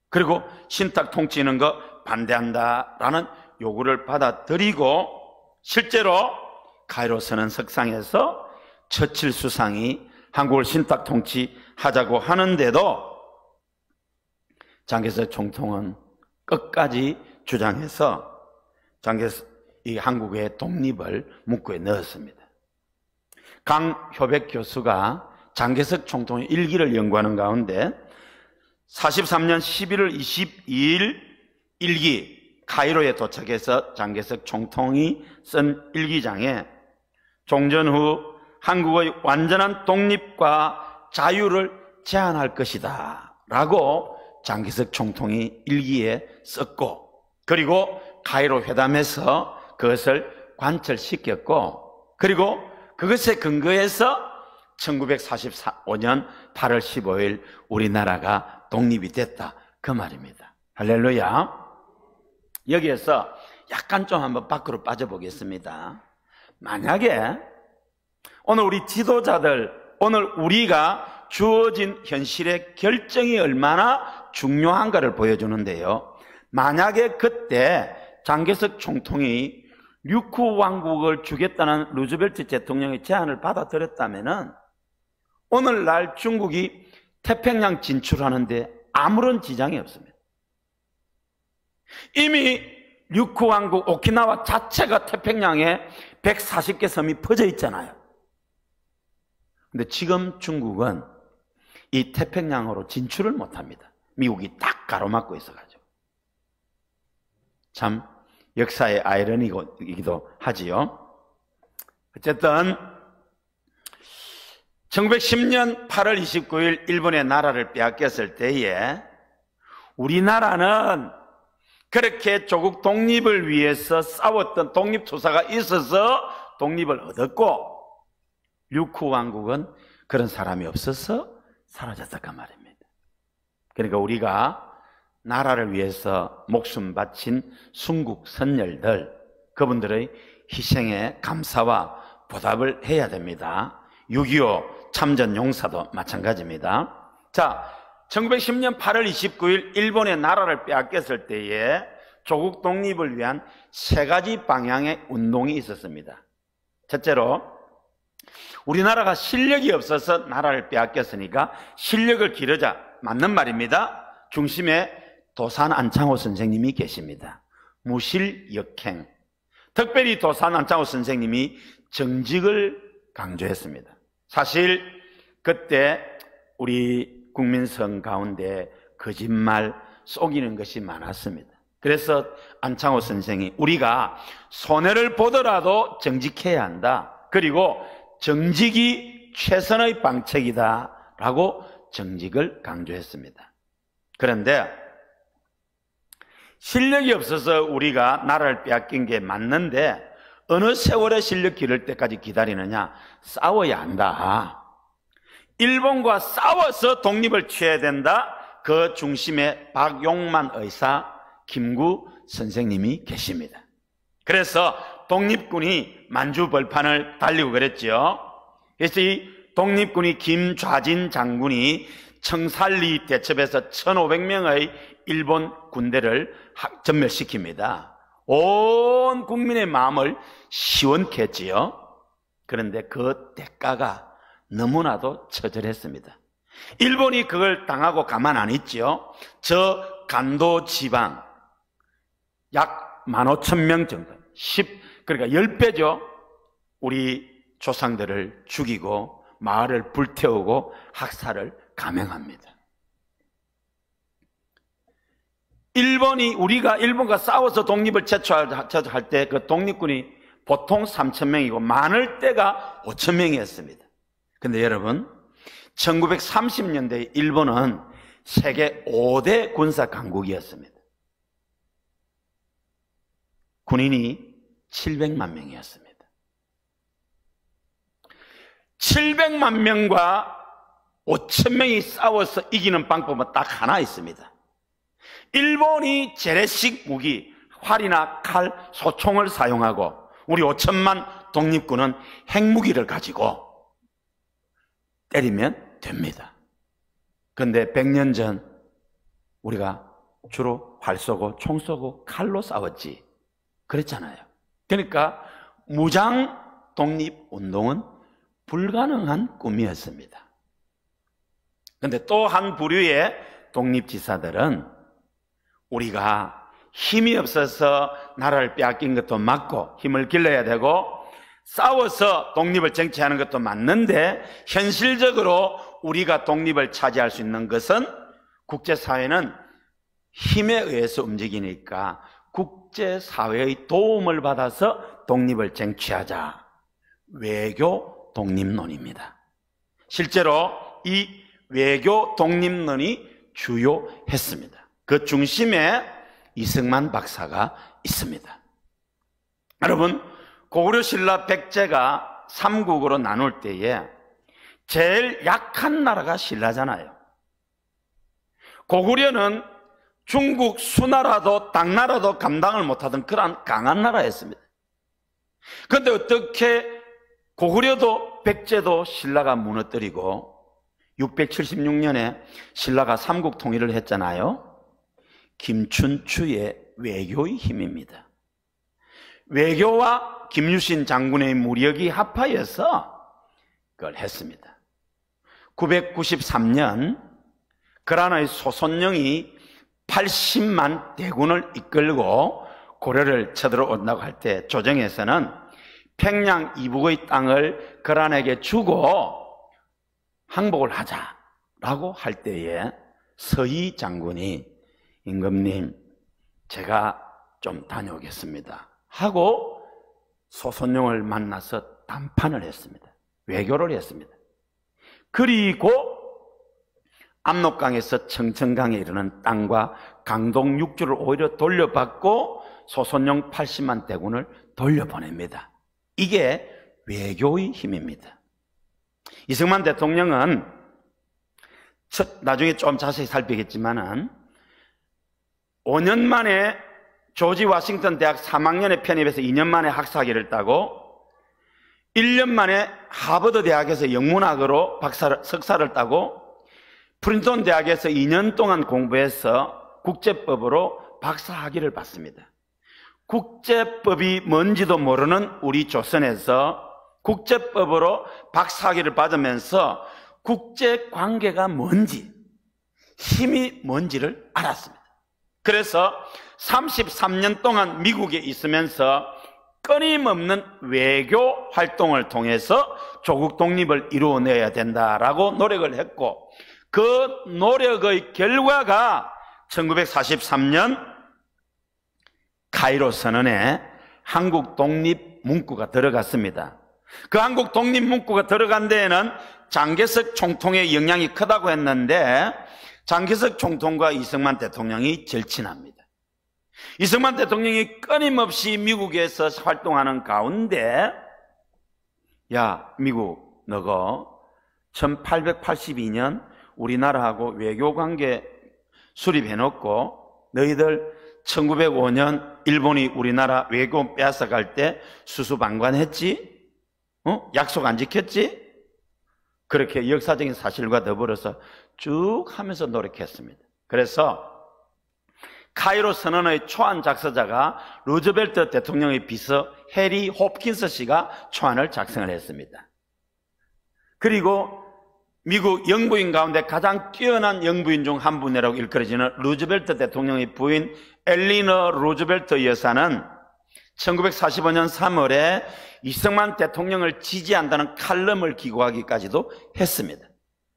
그리고 신탁 통치하는 거 반대한다라는 요구를 받아들이고, 실제로 카이로 선언 석상에서 처칠 수상이 한국을 신탁 통치하자고 하는데도 장개석 총통은 끝까지 주장해서 이 한국의 독립을 문구에 넣었습니다. 강효백 교수가 장개석 총통의 일기를 연구하는 가운데 43년 11월 22일 일기, 카이로에 도착해서 장개석 총통이 쓴 일기장에 종전 후 한국의 완전한 독립과 자유를 제안할 것이다 라고 장개석 총통이 일기에 썼고, 그리고 카이로 회담에서 그것을 관철시켰고, 그리고 그것에 근거해서 1945년 8월 15일 우리나라가 독립이 됐다, 그 말입니다. 할렐루야. 여기에서 약간 좀 한번 밖으로 빠져보겠습니다. 만약에 오늘 우리 지도자들, 오늘 우리가 주어진 현실의 결정이 얼마나 중요한가를 보여주는데요, 만약에 그때 장개석 총통이 류쿠 왕국을 주겠다는 루즈벨트 대통령의 제안을 받아들였다면 오늘날 중국이 태평양 진출하는데 아무런 지장이 없습니다. 이미 류쿠 왕국 오키나와 자체가 태평양에 140개 섬이 퍼져 있잖아요. 근데 지금 중국은 이 태평양으로 진출을 못합니다. 미국이 딱 가로막고 있어가지고. 참 역사의 아이러니이기도 하지요. 어쨌든 1910년 8월 29일 일본의 나라를 빼앗겼을 때에 우리나라는 그렇게 조국 독립을 위해서 싸웠던 독립투사가 있어서 독립을 얻었고, 류쿠 왕국은 그런 사람이 없어서 사라졌단 말입니다. 그러니까 우리가 나라를 위해서 목숨 바친 순국 선열들, 그분들의 희생에 감사와 보답을 해야 됩니다. 6.25 참전 용사도 마찬가지입니다. 자, 1910년 8월 29일 일본의 나라를 빼앗겼을 때에 조국 독립을 위한 세 가지 방향의 운동이 있었습니다. 첫째로, 우리나라가 실력이 없어서 나라를 빼앗겼으니까 실력을 기르자, 맞는 말입니다. 중심에 도산 안창호 선생님이 계십니다. 무실역행. 특별히 도산 안창호 선생님이 정직을 강조했습니다. 사실 그때 우리 국민성 가운데 거짓말, 속이는 것이 많았습니다. 그래서 안창호 선생이 우리가 손해를 보더라도 정직해야 한다, 그리고 정직이 최선의 방책이다 라고 정직을 강조했습니다. 그런데 실력이 없어서 우리가 나라를 빼앗긴 게 맞는데 어느 세월에 실력 기를 때까지 기다리느냐? 싸워야 한다. 일본과 싸워서 독립을 취해야 된다. 그 중심에 박용만 의사, 김구 선생님이 계십니다. 그래서 독립군이 만주벌판을 달리고 그랬죠. 그래서 이 독립군이 김좌진 장군이 청살리 대첩에서 1500명의 일본 군대를 전멸시킵니다. 온 국민의 마음을 시원케 했지요. 그런데 그 대가가 너무나도 처절했습니다. 일본이 그걸 당하고 가만 안 있지요. 저 간도 지방 약 15,000명 정도, 그러니까 10배죠. 우리 조상들을 죽이고 마을을 불태우고 학살을 감행합니다. 일본이 우리가 일본과 싸워서 독립을 제초할 때 그 독립군이 보통 3,000명이고 많을 때가 5,000명이었습니다. 근데 여러분 1930년대 일본은 세계 5대 군사 강국이었습니다. 군인이 700만 명이었습니다. 700만 명과 5,000명이 싸워서 이기는 방법은 딱 하나 있습니다. 일본이 재래식 무기, 활이나 칼, 소총을 사용하고 우리 5천만 독립군은 핵무기를 가지고 때리면 됩니다. 그런데 100년 전 우리가 주로 활 쏘고 총 쏘고 칼로 싸웠지 그랬잖아요. 그러니까 무장 독립운동은 불가능한 꿈이었습니다. 그런데 또 한 부류의 독립지사들은 우리가 힘이 없어서 나라를 빼앗긴 것도 맞고 힘을 길러야 되고 싸워서 독립을 쟁취하는 것도 맞는데 현실적으로 우리가 독립을 차지할 수 있는 것은 국제사회는 힘에 의해서 움직이니까 국제사회의 도움을 받아서 독립을 쟁취하자. 외교 독립론입니다. 실제로 이 외교 독립론이 주요했습니다. 그 중심에 이승만 박사가 있습니다. 여러분, 고구려 신라 백제가 삼국으로 나눌 때에 제일 약한 나라가 신라잖아요. 고구려는 중국 수나라도 당나라도 감당을 못하던 그런 강한 나라였습니다. 그런데 어떻게 고구려도 백제도 신라가 무너뜨리고 676년에 신라가 삼국 통일을 했잖아요. 김춘추의 외교의 힘입니다. 외교와 김유신 장군의 무력이 합하여서 그걸 했습니다. 993년 그란의 소손영이 80만 대군을 이끌고 고려를 쳐들어온다고 할 때 조정에서는 평양 이북의 땅을 그란에게 주고 항복을 하자라고 할 때에 서희 장군이 임금님 제가 좀 다녀오겠습니다 하고 소손영을 만나서談판을 했습니다. 외교를 했습니다. 그리고 압록강에서 청천강에 이르는 땅과 강동 6주를 오히려 돌려받고 소손영 80만 대군을 돌려보냅니다. 이게 외교의 힘입니다. 이승만 대통령은 나중에 좀 자세히 살피겠지만은 5년 만에 조지 워싱턴 대학 3학년에 편입해서 2년 만에 학사학위를 따고 1년 만에 하버드 대학에서 영문학으로 석사를 따고 프린스턴 대학에서 2년 동안 공부해서 국제법으로 박사학위를 받습니다. 국제법이 뭔지도 모르는 우리 조선에서 국제법으로 박사학위를 받으면서 국제관계가 뭔지, 힘이 뭔지를 알았습니다. 그래서 33년 동안 미국에 있으면서 끊임없는 외교 활동을 통해서 조국 독립을 이루어내야 된다라고 노력을 했고 그 노력의 결과가 1943년 카이로 선언에 한국 독립 문구가 들어갔습니다. 그 한국 독립 문구가 들어간 데에는 장개석 총통의 영향이 크다고 했는데 장개석 총통과 이승만 대통령이 절친합니다. 이승만 대통령이 끊임없이 미국에서 활동하는 가운데 야 미국 너가 1882년 우리나라하고 외교관계 수립해놓고 너희들 1905년 일본이 우리나라 외교 빼앗아갈 때 수수방관했지? 약속 안 지켰지? 그렇게 역사적인 사실과 더불어서 쭉 하면서 노력했습니다. 그래서 카이로 선언의 초안 작서자가 루즈벨트 대통령의 비서 해리 홉킨스 씨가 초안을 작성을 했습니다. 그리고 미국 영부인 가운데 가장 뛰어난 영부인 중 한 분이라고 일컬어지는 루즈벨트 대통령의 부인 엘리너 루즈벨트 여사는 1945년 3월에 이승만 대통령을 지지한다는 칼럼을 기고하기까지도 했습니다.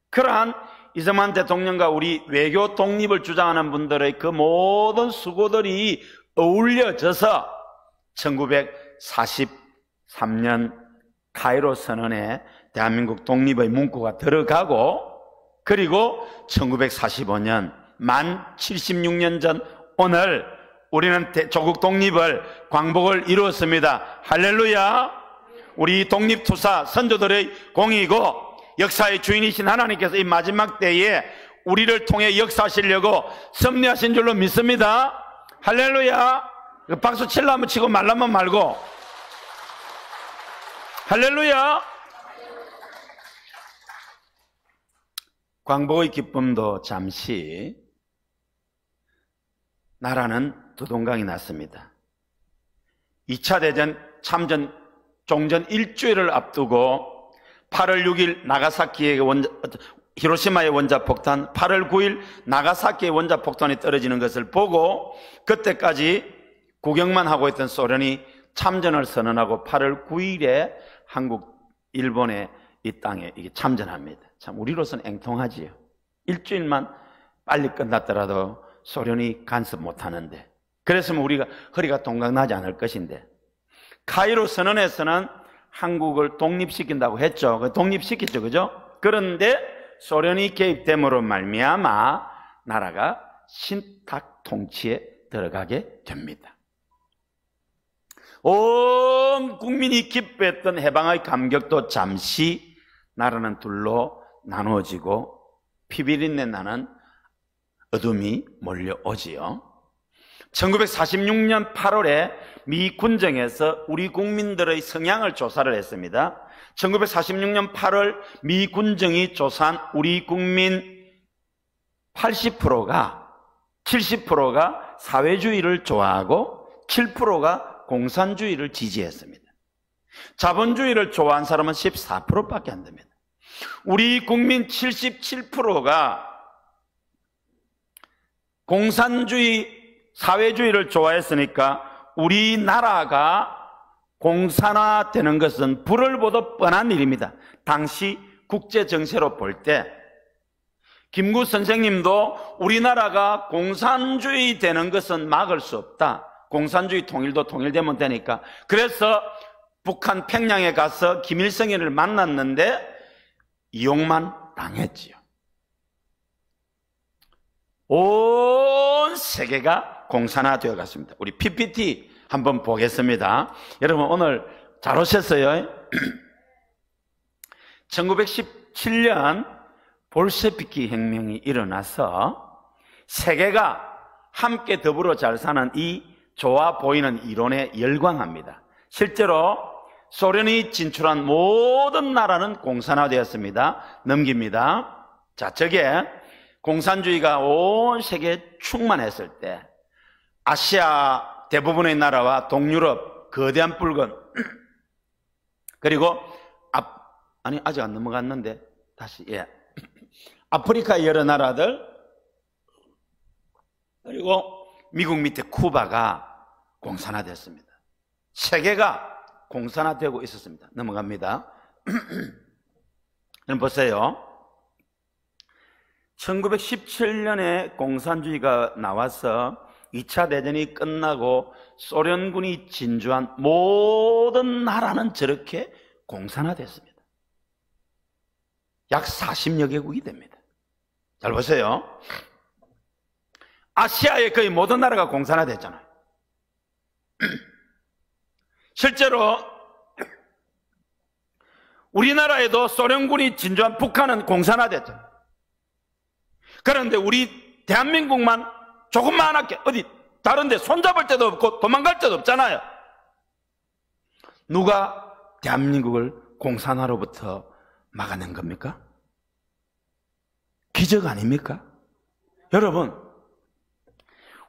그러한 이승만 대통령과 우리 외교 독립을 주장하는 분들의 그 모든 수고들이 어울려져서 1943년 카이로 선언에 대한민국 독립의 문구가 들어가고, 그리고 1945년 만 76년 전 오늘 우리는 조국 독립을 광복을 이루었습니다. 할렐루야. 우리 독립투사 선조들의 공이고 역사의 주인이신 하나님께서 이 마지막 때에 우리를 통해 역사하시려고 섭리하신 줄로 믿습니다. 할렐루야. 박수 칠라면 치고 말라면 말고. 할렐루야. 광복의 기쁨도 잠시, 나라는 두동강이 났습니다. 2차 대전 참전 종전 일주일을 앞두고 8월 6일 나가사키의 히로시마의 원자폭탄, 8월 9일 나가사키의 원자폭탄이 떨어지는 것을 보고 그때까지 구경만 하고 있던 소련이 참전을 선언하고 8월 9일에 한국, 일본의 이 땅에 이게 참전합니다. 참 우리로서는 앵통하지요. 일주일만 빨리 끝났더라도 소련이 간섭 못하는데, 그랬으면 우리가 허리가 동강나지 않을 것인데, 카이로 선언에서는 한국을 독립시킨다고 했죠. 독립시켰죠, 그죠? 그런데 소련이 개입됨으로 말미암아 나라가 신탁 통치에 들어가게 됩니다. 온 국민이 기뻐했던 해방의 감격도 잠시 나라는 둘로 나누어지고 피비린내 나는 어둠이 몰려오지요. 1946년 8월에 미 군정에서 우리 국민들의 성향을 조사를 했습니다. 1946년 8월 미 군정이 조사한 우리 국민 80%가 70%가 사회주의를 좋아하고 7%가 공산주의를 지지했습니다. 자본주의를 좋아하는 사람은 14%밖에 안 됩니다. 우리 국민 77%가 공산주의, 사회주의를 좋아했으니까 우리나라가 공산화되는 것은 불을 보듯 뻔한 일입니다. 당시 국제정세로 볼 때 김구 선생님도 우리나라가 공산주의 되는 것은 막을 수 없다. 공산주의 통일도 통일되면 되니까. 그래서 북한 평양에 가서 김일성이를 만났는데 이용만 당했지요. 온 세계가 공산화되어 갔습니다. 우리 PPT 한번 보겠습니다. 여러분 오늘 잘 오셨어요. 1917년 볼셰비키 혁명이 일어나서 세계가 함께 더불어 잘 사는 이 좋아 보이는 이론에 열광합니다. 실제로 소련이 진출한 모든 나라는 공산화되었습니다. 넘깁니다. 자, 저게 공산주의가 온 세계에 충만했을 때 아시아 대부분의 나라와 동유럽 거대한 붉은 그리고 아직 안 넘어갔는데 다시 아프리카 여러 나라들 그리고 미국 밑에 쿠바가 공산화됐습니다. 세계가 공산화되고 있었습니다. 넘어갑니다. 여러분 보세요. 1917년에 공산주의가 나와서 2차 대전이 끝나고 소련군이 진주한 모든 나라는 저렇게 공산화됐습니다. 약 40여 개국이 됩니다. 잘 보세요. 아시아의 거의 모든 나라가 공산화됐잖아요. 실제로 우리나라에도 소련군이 진주한 북한은 공산화됐잖아요. 그런데 우리 대한민국만 조금만하게 어디 다른 데 손잡을 데도 없고 도망갈 데도 없잖아요. 누가 대한민국을 공산화로부터 막아낸 겁니까? 기적 아닙니까? 여러분,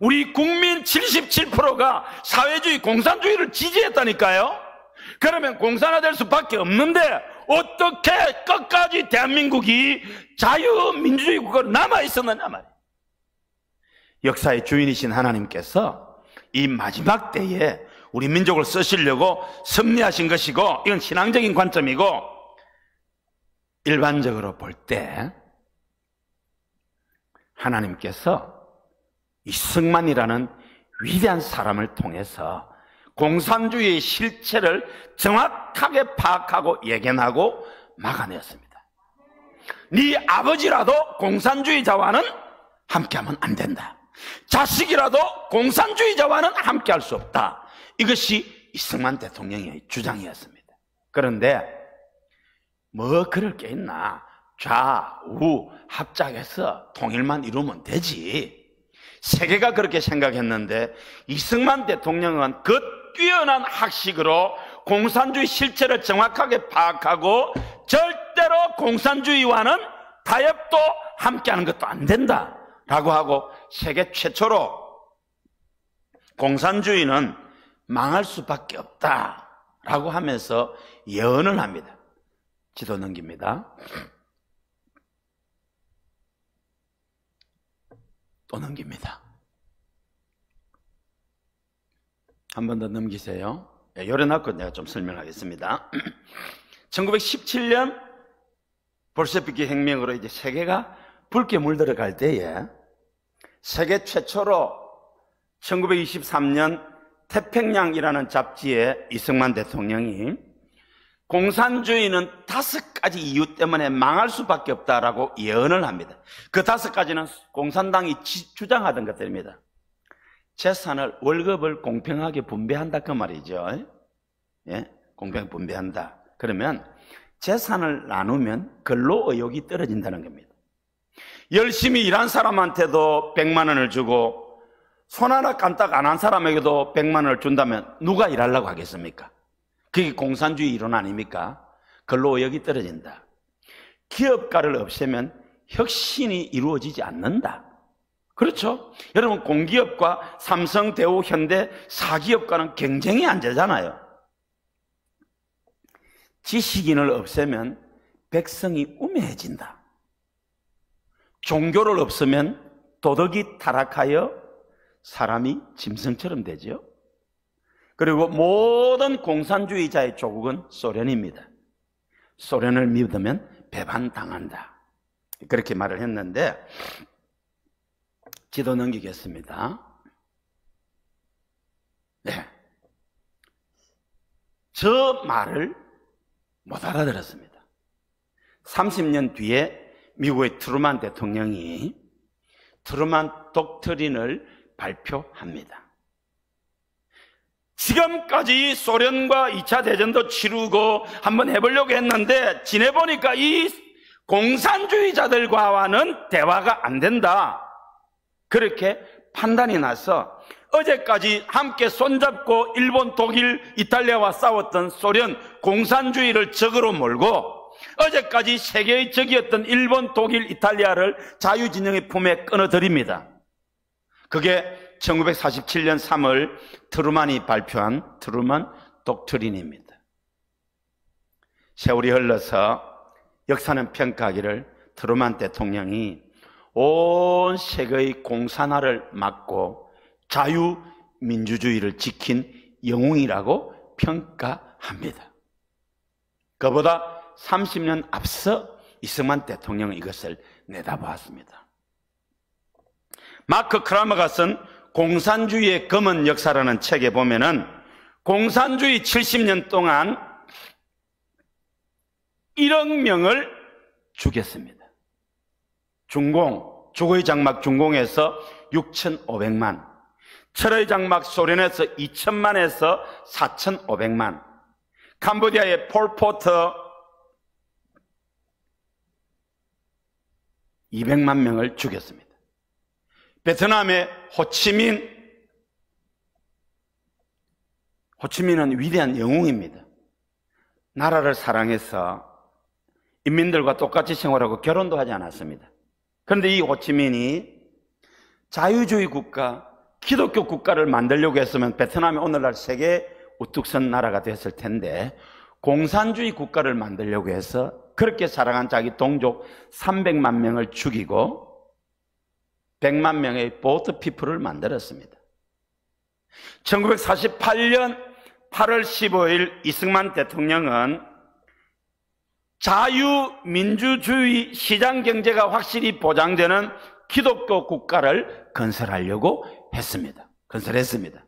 우리 국민 77%가 사회주의, 공산주의를 지지했다니까요. 그러면 공산화될 수밖에 없는데 어떻게 끝까지 대한민국이 자유민주주의 국가로 남아있었느냐 말이에요. 역사의 주인이신 하나님께서 이 마지막 때에 우리 민족을 쓰시려고 섭리하신 것이고, 이건 신앙적인 관점이고, 일반적으로 볼 때 하나님께서 이승만이라는 위대한 사람을 통해서 공산주의의 실체를 정확하게 파악하고 예견하고 막아냈습니다. 네 아버지라도 공산주의자와는 함께하면 안 된다. 자식이라도 공산주의자와는 함께할 수 없다. 이것이 이승만 대통령의 주장이었습니다. 그런데 뭐 그럴 게 있나? 좌우 합작해서 통일만 이루면 되지. 세계가 그렇게 생각했는데 이승만 대통령은 그 뛰어난 학식으로 공산주의 실체를 정확하게 파악하고 절대로 공산주의와는 타협도 함께하는 것도 안 된다 라고 하고 세계 최초로 공산주의는 망할 수밖에 없다 라고 하면서 예언을 합니다. 지도 넘깁니다. 또 넘깁니다. 한 번 더 넘기세요. 요래놓고 내가 좀 설명하겠습니다. 1917년 볼셰비키 혁명으로 이제 세계가 붉게 물들어갈 때에 세계 최초로 1923년 태평양이라는 잡지에 이승만 대통령이 공산주의는 5가지 이유 때문에 망할 수밖에 없다라고 예언을 합니다. 그 5가지는 공산당이 주장하던 것들입니다. 재산을, 월급을 공평하게 분배한다 그 말이죠. 예? 공평하게 분배한다. 그러면 재산을 나누면 근로의욕이 떨어진다는 겁니다. 열심히 일한 사람한테도 100만 원을 주고 손 하나 깜딱 안 한 사람에게도 100만 원을 준다면 누가 일하려고 하겠습니까? 그게 공산주의 이론 아닙니까? 근로의욕이 떨어진다. 기업가를 없애면 혁신이 이루어지지 않는다. 그렇죠? 여러분, 공기업과 삼성, 대우, 현대, 사기업과는 경쟁이 안 되잖아요. 지식인을 없애면 백성이 우매해진다. 종교를 없으면 도덕이 타락하여 사람이 짐승처럼 되죠. 그리고 모든 공산주의자의 조국은 소련입니다. 소련을 믿으면 배반당한다. 그렇게 말을 했는데, 지도 넘기겠습니다. 네. 저 말을 못 알아들었습니다. 30년 뒤에 미국의 트루만 대통령이 트루만 독트린을 발표합니다. 지금까지 소련과 2차 대전도 치르고 한번 해보려고 했는데 지내보니까 이 공산주의자들과는 대화가 안 된다. 그렇게 판단이 나서 어제까지 함께 손잡고 일본, 독일, 이탈리아와 싸웠던 소련 공산주의를 적으로 몰고 어제까지 세계의 적이었던 일본, 독일, 이탈리아를 자유진영의 품에 끊어들입니다. 그게 1947년 3월 트루만이 발표한 트루만 독트린입니다. 세월이 흘러서 역사는 평가하기를 트루만 대통령이 온 세계의 공산화를 막고 자유민주주의를 지킨 영웅이라고 평가합니다. 그보다 30년 앞서 이승만 대통령은 이것을 내다보았습니다. 마크 크라머가 쓴 공산주의의 검은 역사라는 책에 보면은 공산주의 70년 동안 1억 명을 죽였습니다. 중공, 죽의 장막 중공에서 6,500만, 철의 장막 소련에서 2,000만에서 4,500만, 캄보디아의 폴포트 200만 명을 죽였습니다. 베트남의 호치민은 위대한 영웅입니다. 나라를 사랑해서 인민들과 똑같이 생활하고 결혼도 하지 않았습니다. 그런데 이 호치민이 자유주의 국가, 기독교 국가를 만들려고 했으면 베트남이 오늘날 세계 우뚝 선 나라가 됐을 텐데 공산주의 국가를 만들려고 해서 그렇게 사랑한 자기 동족 300만 명을 죽이고 100만 명의 보트 피플을 만들었습니다. 1948년 8월 15일 이승만 대통령은 자유민주주의 시장경제가 확실히 보장되는 기독교 국가를 건설하려고 했습니다. 건설했습니다.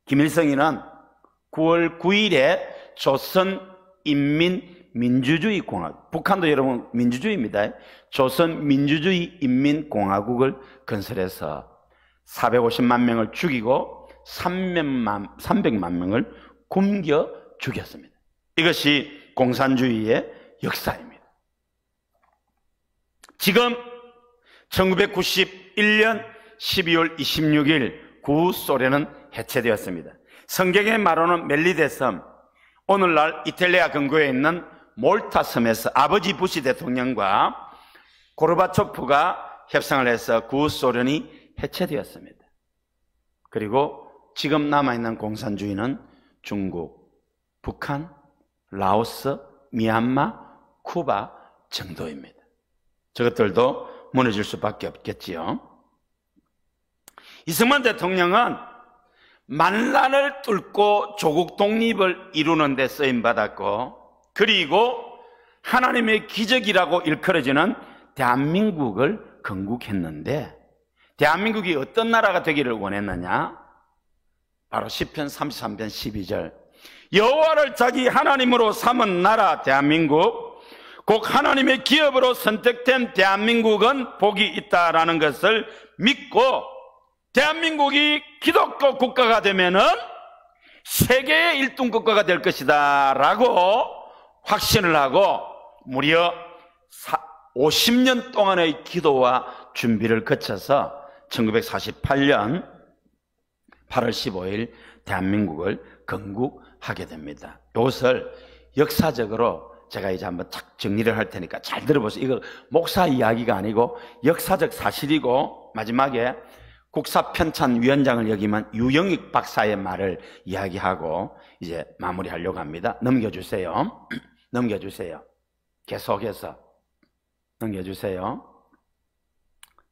김일성이는 9월 9일에 조선인민민주주의공화국, 북한도 여러분 민주주의입니다. 조선민주주의인민공화국을 건설해서 450만 명을 죽이고 300만 명을 굶겨 죽였습니다. 이것이 공산주의의 역사입니다. 지금 1991년 12월 26일 구소련은 해체되었습니다. 성경의 말로는 멜리데 섬, 오늘날 이탈리아 근교에 있는 몰타 섬에서 아버지 부시 대통령과 고르바초프가 협상을 해서 구소련이 해체되었습니다. 그리고 지금 남아있는 공산주의는 중국, 북한, 라오스, 미얀마, 쿠바 정도입니다. 저것들도 무너질 수밖에 없겠지요. 이승만 대통령은 만난을 뚫고 조국 독립을 이루는 데 쓰임받았고, 그리고 하나님의 기적이라고 일컬어지는 대한민국을 건국했는데, 대한민국이 어떤 나라가 되기를 원했느냐? 바로 시편 33편 12절, 여호와를 자기 하나님으로 삼은 나라 대한민국, 곧 하나님의 기업으로 선택된 대한민국은 복이 있다라는 것을 믿고, 대한민국이 기독교 국가가 되면은 세계의 1등 국가가 될 것이다 라고 확신을 하고 무려 50년 동안의 기도와 준비를 거쳐서 1948년 8월 15일 대한민국을 건국하게 됩니다. 이것을 역사적으로 제가 이제 한번 착 정리를 할 테니까 잘 들어보세요. 이거 목사 이야기가 아니고 역사적 사실이고, 마지막에 국사편찬위원장을 역임한 유영익 박사의 말을 이야기하고 이제 마무리하려고 합니다. 넘겨주세요. 넘겨주세요. 계속해서 넘겨주세요.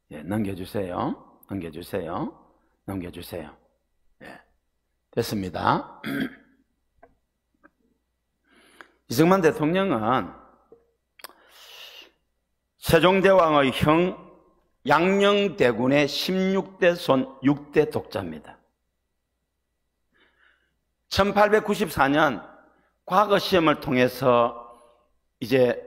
예, 넘겨주세요. 넘겨주세요. 넘겨주세요. 예, 됐습니다. 이승만 대통령은 세종대왕의 형 양녕대군의 16대 손 6대 독자입니다. 1894년 과거 시험을 통해서 이제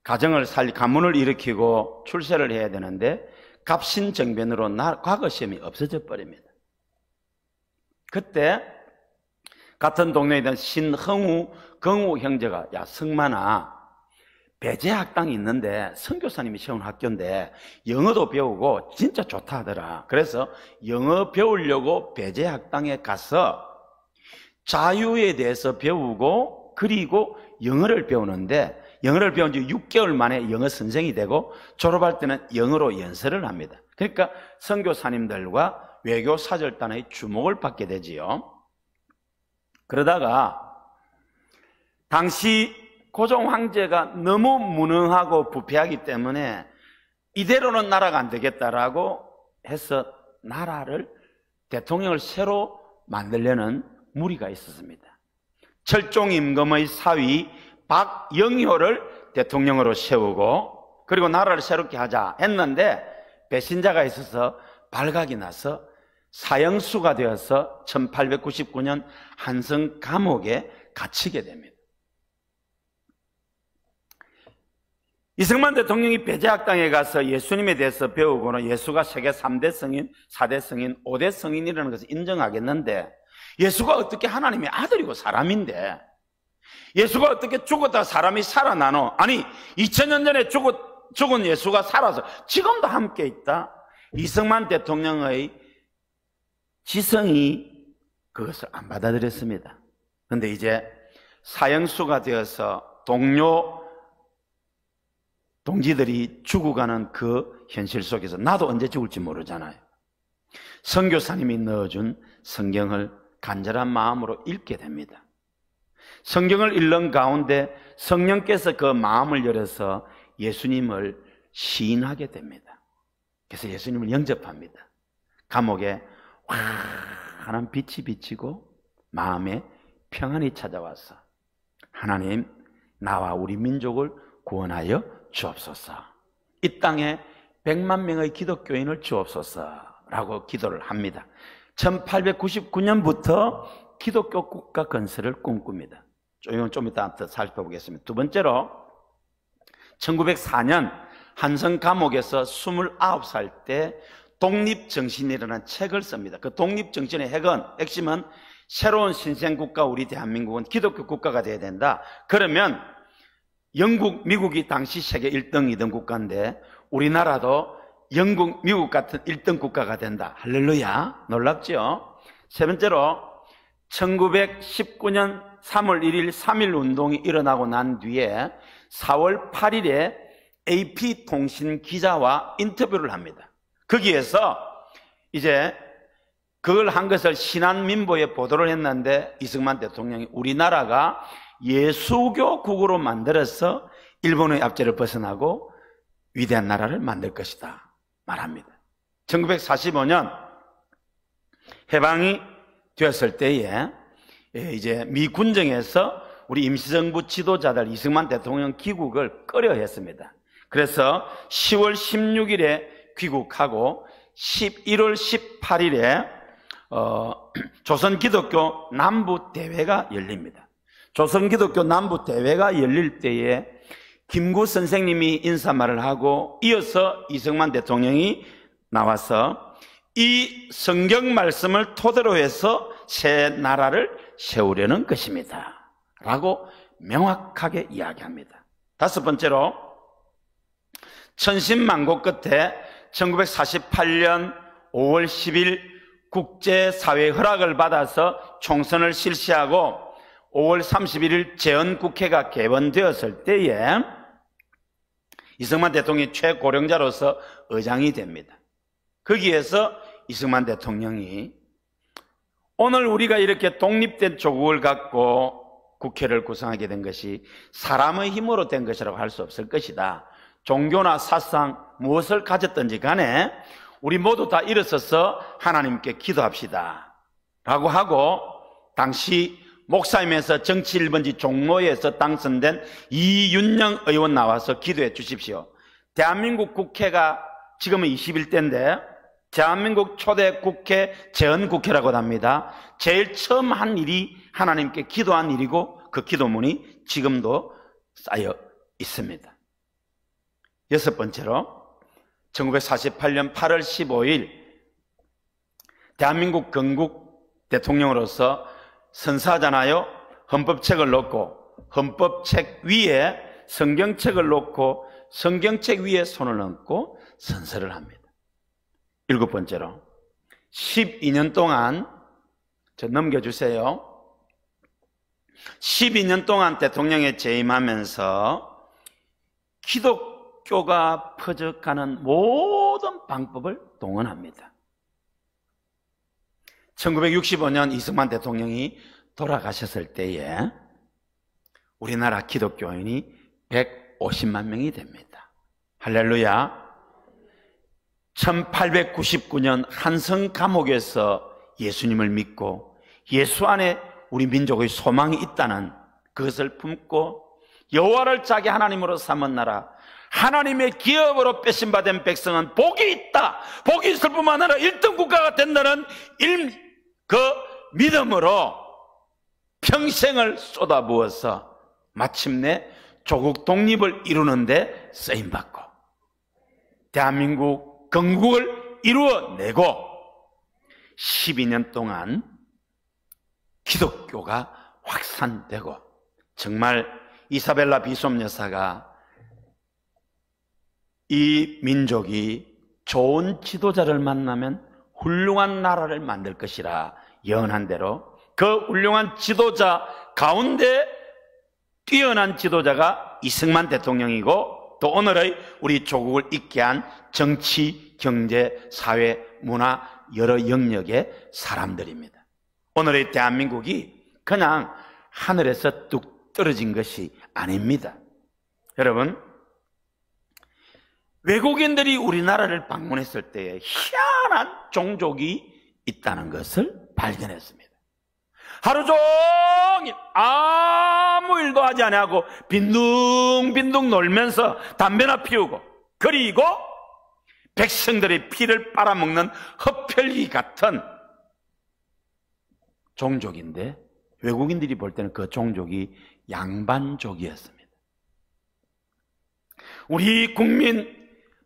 가문을 일으키고 출세를 해야 되는데 갑신정변으로 과거 시험이 없어져 버립니다. 그때 같은 동네에 있던 신흥우, 경우 형제가, 야 승만아, 배제학당이 있는데 선교사님이 세운 학교인데 영어도 배우고 진짜 좋다 하더라. 그래서 영어 배우려고 배제학당에 가서 자유에 대해서 배우고, 그리고 영어를 배우는데, 영어를 배운 지 6개월 만에 영어 선생이 되고 졸업할 때는 영어로 연설을 합니다. 그러니까 선교사님들과 외교사절단의 주목을 받게 되지요. 그러다가 당시 고종 황제가 너무 무능하고 부패하기 때문에 이대로는 나라가 안 되겠다라고 해서 대통령을 새로 만들려는 무리가 있었습니다. 철종임금의 사위 박영효를 대통령으로 세우고, 그리고 나라를 새롭게 하자 했는데 배신자가 있어서 발각이 나서 사형수가 되어서 1899년 한성 감옥에 갇히게 됩니다. 이승만 대통령이 배제학당에 가서 예수님에 대해서 배우고는 예수가 세계 3대 성인, 4대 성인, 5대 성인이라는 것을 인정하겠는데, 예수가 어떻게 하나님의 아들이고 사람인데 예수가 어떻게 죽었다 사람이 살아나노? 아니 2000년 전에 죽은 예수가 살아서 지금도 함께 있다. 이승만 대통령의 지성이 그것을 안 받아들였습니다. 그런데 이제 사형수가 되어서 동지들이 죽어가는 그 현실 속에서 나도 언제 죽을지 모르잖아요. 선교사님이 넣어준 성경을 간절한 마음으로 읽게 됩니다. 성경을 읽는 가운데 성령께서 그 마음을 열어서 예수님을 시인하게 됩니다. 그래서 예수님을 영접합니다. 감옥에 환한 빛이 비치고 마음에 평안이 찾아와서 하나님, 나와 우리 민족을 구원하여 주옵소서. 이 땅에 100만 명의 기독교인을 주옵소서라고 기도를 합니다. 1899년부터 기독교 국가 건설을 꿈꿉니다. 이건 좀 이따 살펴보겠습니다. 두 번째로 1904년 한성 감옥에서 29살 때 독립정신이라는 책을 씁니다. 그 독립정신의 핵심은 새로운 신생국가 우리 대한민국은 기독교 국가가 돼야 된다. 그러면 영국, 미국이 당시 세계 1등, 2등 국가인데 우리나라도 영국, 미국 같은 1등 국가가 된다. 할렐루야. 놀랍죠? 세 번째로 1919년 3월 1일 3.1 운동이 일어나고 난 뒤에 4월 8일에 AP통신 기자와 인터뷰를 합니다. 거기에서 이제 그걸 한 것을 신한민보에 보도를 했는데 이승만 대통령이 우리나라가 예수교 국으로 만들어서 일본의 압제를 벗어나고 위대한 나라를 만들 것이다 말합니다. 1945년 해방이 되었을 때에 이제 미 군정에서 우리 임시정부 지도자들 이승만 대통령 귀국을 꺼려했습니다. 그래서 10월 16일에 귀국하고 11월 18일에 조선기독교 남부대회가 열립니다. 조선기독교 남부대회가 열릴 때에 김구 선생님이 인사말을 하고 이어서 이승만 대통령이 나와서 이 성경 말씀을 토대로 해서 새 나라를 세우려는 것입니다 라고 명확하게 이야기합니다. 다섯 번째로 천신만고 끝에 1948년 5월 10일 국제사회 허락을 받아서 총선을 실시하고 5월 31일 재헌국회가 개원되었을 때에 이승만 대통령이 최고령자로서 의장이 됩니다. 거기에서 이승만 대통령이 오늘 우리가 이렇게 독립된 조국을 갖고 국회를 구성하게 된 것이 사람의 힘으로 된 것이라고 할 수 없을 것이다. 종교나 사상 무엇을 가졌든지 간에 우리 모두 다 일어서서 하나님께 기도합시다 라고 하고 당시 목사임에서 정치 1번지 종로에서 당선된 이윤영 의원 나와서 기도해 주십시오. 대한민국 국회가 지금은 21대인데 대한민국 초대 국회 재헌국회라고 합니다. 제일 처음 한 일이 하나님께 기도한 일이고 그 기도문이 지금도 쌓여 있습니다. 여섯 번째로 1948년 8월 15일 대한민국 건국 대통령으로서 선사하잖아요. 헌법책을 놓고 헌법책 위에 성경책을 놓고 성경책 위에 손을 얹고 선서를 합니다. 일곱 번째로 12년 동안 넘겨주세요. 12년 동안 대통령에 재임하면서 기독교가 퍼져가는 모든 방법을 동원합니다. 1965년 이승만 대통령이 돌아가셨을 때에 우리나라 기독교인이 150만 명이 됩니다. 할렐루야. 1899년 한성 감옥에서 예수님을 믿고 예수 안에 우리 민족의 소망이 있다는 그것을 품고 여호와를 자기 하나님으로 삼은 나라, 하나님의 기업으로 뺏김받은 백성은 복이 있다, 복이 있을 뿐만 아니라 1등 국가가 된다는 그 믿음으로 평생을 쏟아부어서 마침내 조국 독립을 이루는데 쓰임받고 대한민국 건국을 이루어내고 12년 동안 기독교가 확산되고 정말 이사벨라 비숍 여사가 이 민족이 좋은 지도자를 만나면 훌륭한 나라를 만들 것이라 예언한 대로 그 훌륭한 지도자 가운데 뛰어난 지도자가 이승만 대통령이고 또 오늘의 우리 조국을 있게 한 정치, 경제, 사회, 문화 여러 영역의 사람들입니다. 오늘의 대한민국이 그냥 하늘에서 뚝 떨어진 것이 아닙니다. 여러분, 외국인들이 우리나라를 방문했을 때에 희한한 종족이 있다는 것을 발견했습니다. 하루 종일 아무 일도 하지 않고 빈둥빈둥 놀면서 담배나 피우고 그리고 백성들의 피를 빨아먹는 흡혈귀 같은 종족인데 외국인들이 볼 때는 그 종족이 양반족이었습니다. 우리 국민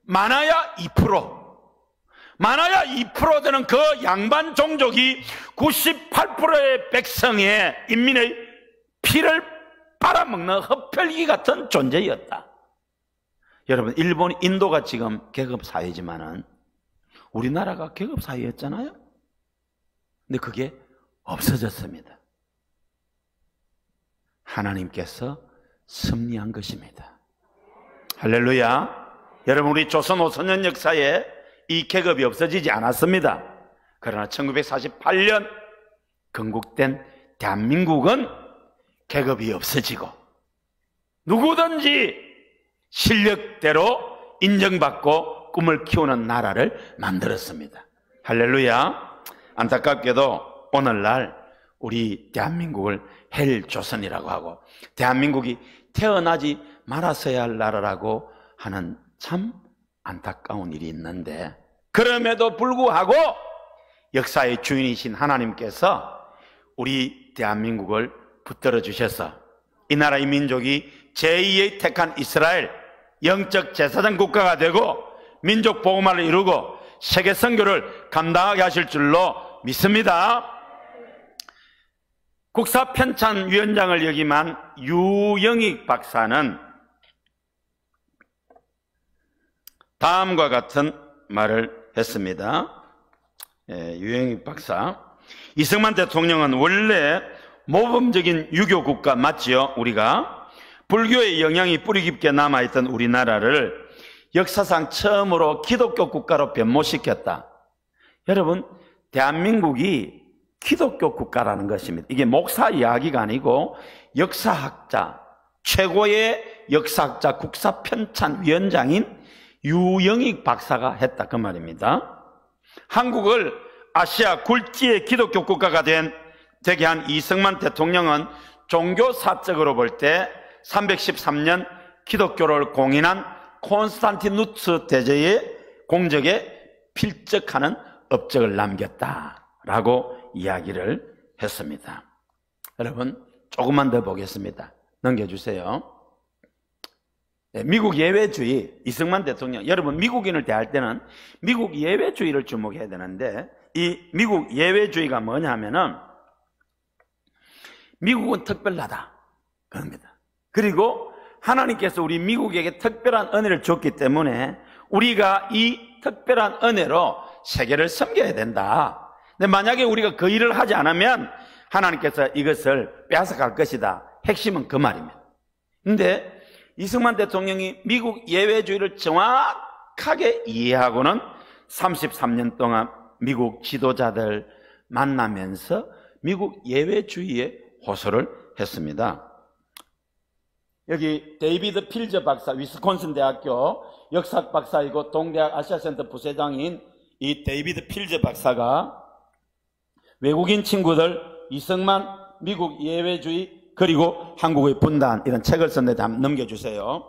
많아야 2% 되는 그 양반 종족이 98%의 백성의 인민의 피를 빨아먹는 흡혈귀 같은 존재였다. 여러분, 인도가 지금 계급사회지만은 우리나라가 계급사회였잖아요. 근데 그게 없어졌습니다. 하나님께서 섭리한 것입니다. 할렐루야. 여러분, 우리 조선 5천년 역사에 이 계급이 없어지지 않았습니다. 그러나 1948년 건국된 대한민국은 계급이 없어지고 누구든지 실력대로 인정받고 꿈을 키우는 나라를 만들었습니다. 할렐루야. 안타깝게도 오늘날 우리 대한민국을 헬조선이라고 하고 대한민국이 태어나지 말았어야 할 나라라고 하는 참 안타까운 일이 있는데, 그럼에도 불구하고 역사의 주인이신 하나님께서 우리 대한민국을 붙들어 주셔서 이 나라의 민족이 제2의 택한 이스라엘 영적 제사장 국가가 되고 민족 복음화를 이루고 세계 선교를 감당하게 하실 줄로 믿습니다. 국사편찬위원장을 역임한 유영익 박사는 다음과 같은 말을 했습니다. 유영익 박사, 이승만 대통령은 원래 모범적인 유교 국가 맞지요? 우리가 불교의 영향이 뿌리 깊게 남아있던 우리나라를 역사상 처음으로 기독교 국가로 변모시켰다. 여러분, 대한민국이 기독교 국가라는 것입니다. 이게 목사 이야기가 아니고 역사학자, 최고의 역사학자 국사편찬위원장인 유영익 박사가 했다, 그 말입니다. 한국을 아시아 굴지의 기독교 국가가 되게 한 이승만 대통령은 종교사적으로 볼 때 313년 기독교를 공인한 콘스탄티누스 대제의 공적에 필적하는 업적을 남겼다라고 이야기를 했습니다. 여러분, 조금만 더 보겠습니다. 넘겨주세요. 미국 예외주의, 이승만 대통령, 여러분 미국인을 대할 때는 미국 예외주의를 주목해야 되는데, 이 미국 예외주의가 뭐냐면은 미국은 특별하다 그럽니다. 그리고 하나님께서 우리 미국에게 특별한 은혜를 줬기 때문에 우리가 이 특별한 은혜로 세계를 섬겨야 된다. 근데 만약에 우리가 그 일을 하지 않으면 하나님께서 이것을 빼앗아갈 것이다. 핵심은 그 말입니다. 근데 이승만 대통령이 미국 예외주의를 정확하게 이해하고는 33년 동안 미국 지도자들 만나면서 미국 예외주의에 호소를 했습니다. 여기 데이비드 필저 박사, 위스콘신 대학교 역사학 박사이고 동대학 아시아센터 부회장인 이 데이비드 필저 박사가 외국인 친구들 이승만 미국 예외주의 그리고 한국의 분단 이런 책을 썼는데 한번 넘겨주세요.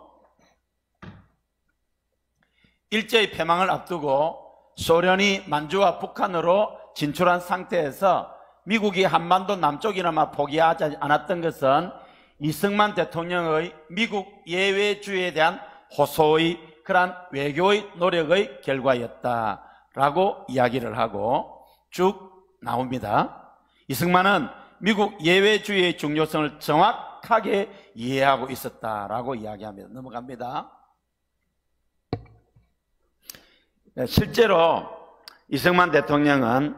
일제의 패망을 앞두고 소련이 만주와 북한으로 진출한 상태에서 미국이 한반도 남쪽이나마 포기하지 않았던 것은 이승만 대통령의 미국 예외주의에 대한 호소의 그러한 외교의 노력의 결과였다라고 이야기를 하고 쭉 나옵니다. 이승만은 미국 예외주의의 중요성을 정확하게 이해하고 있었다라고 이야기합니다. 넘어갑니다. 실제로 이승만 대통령은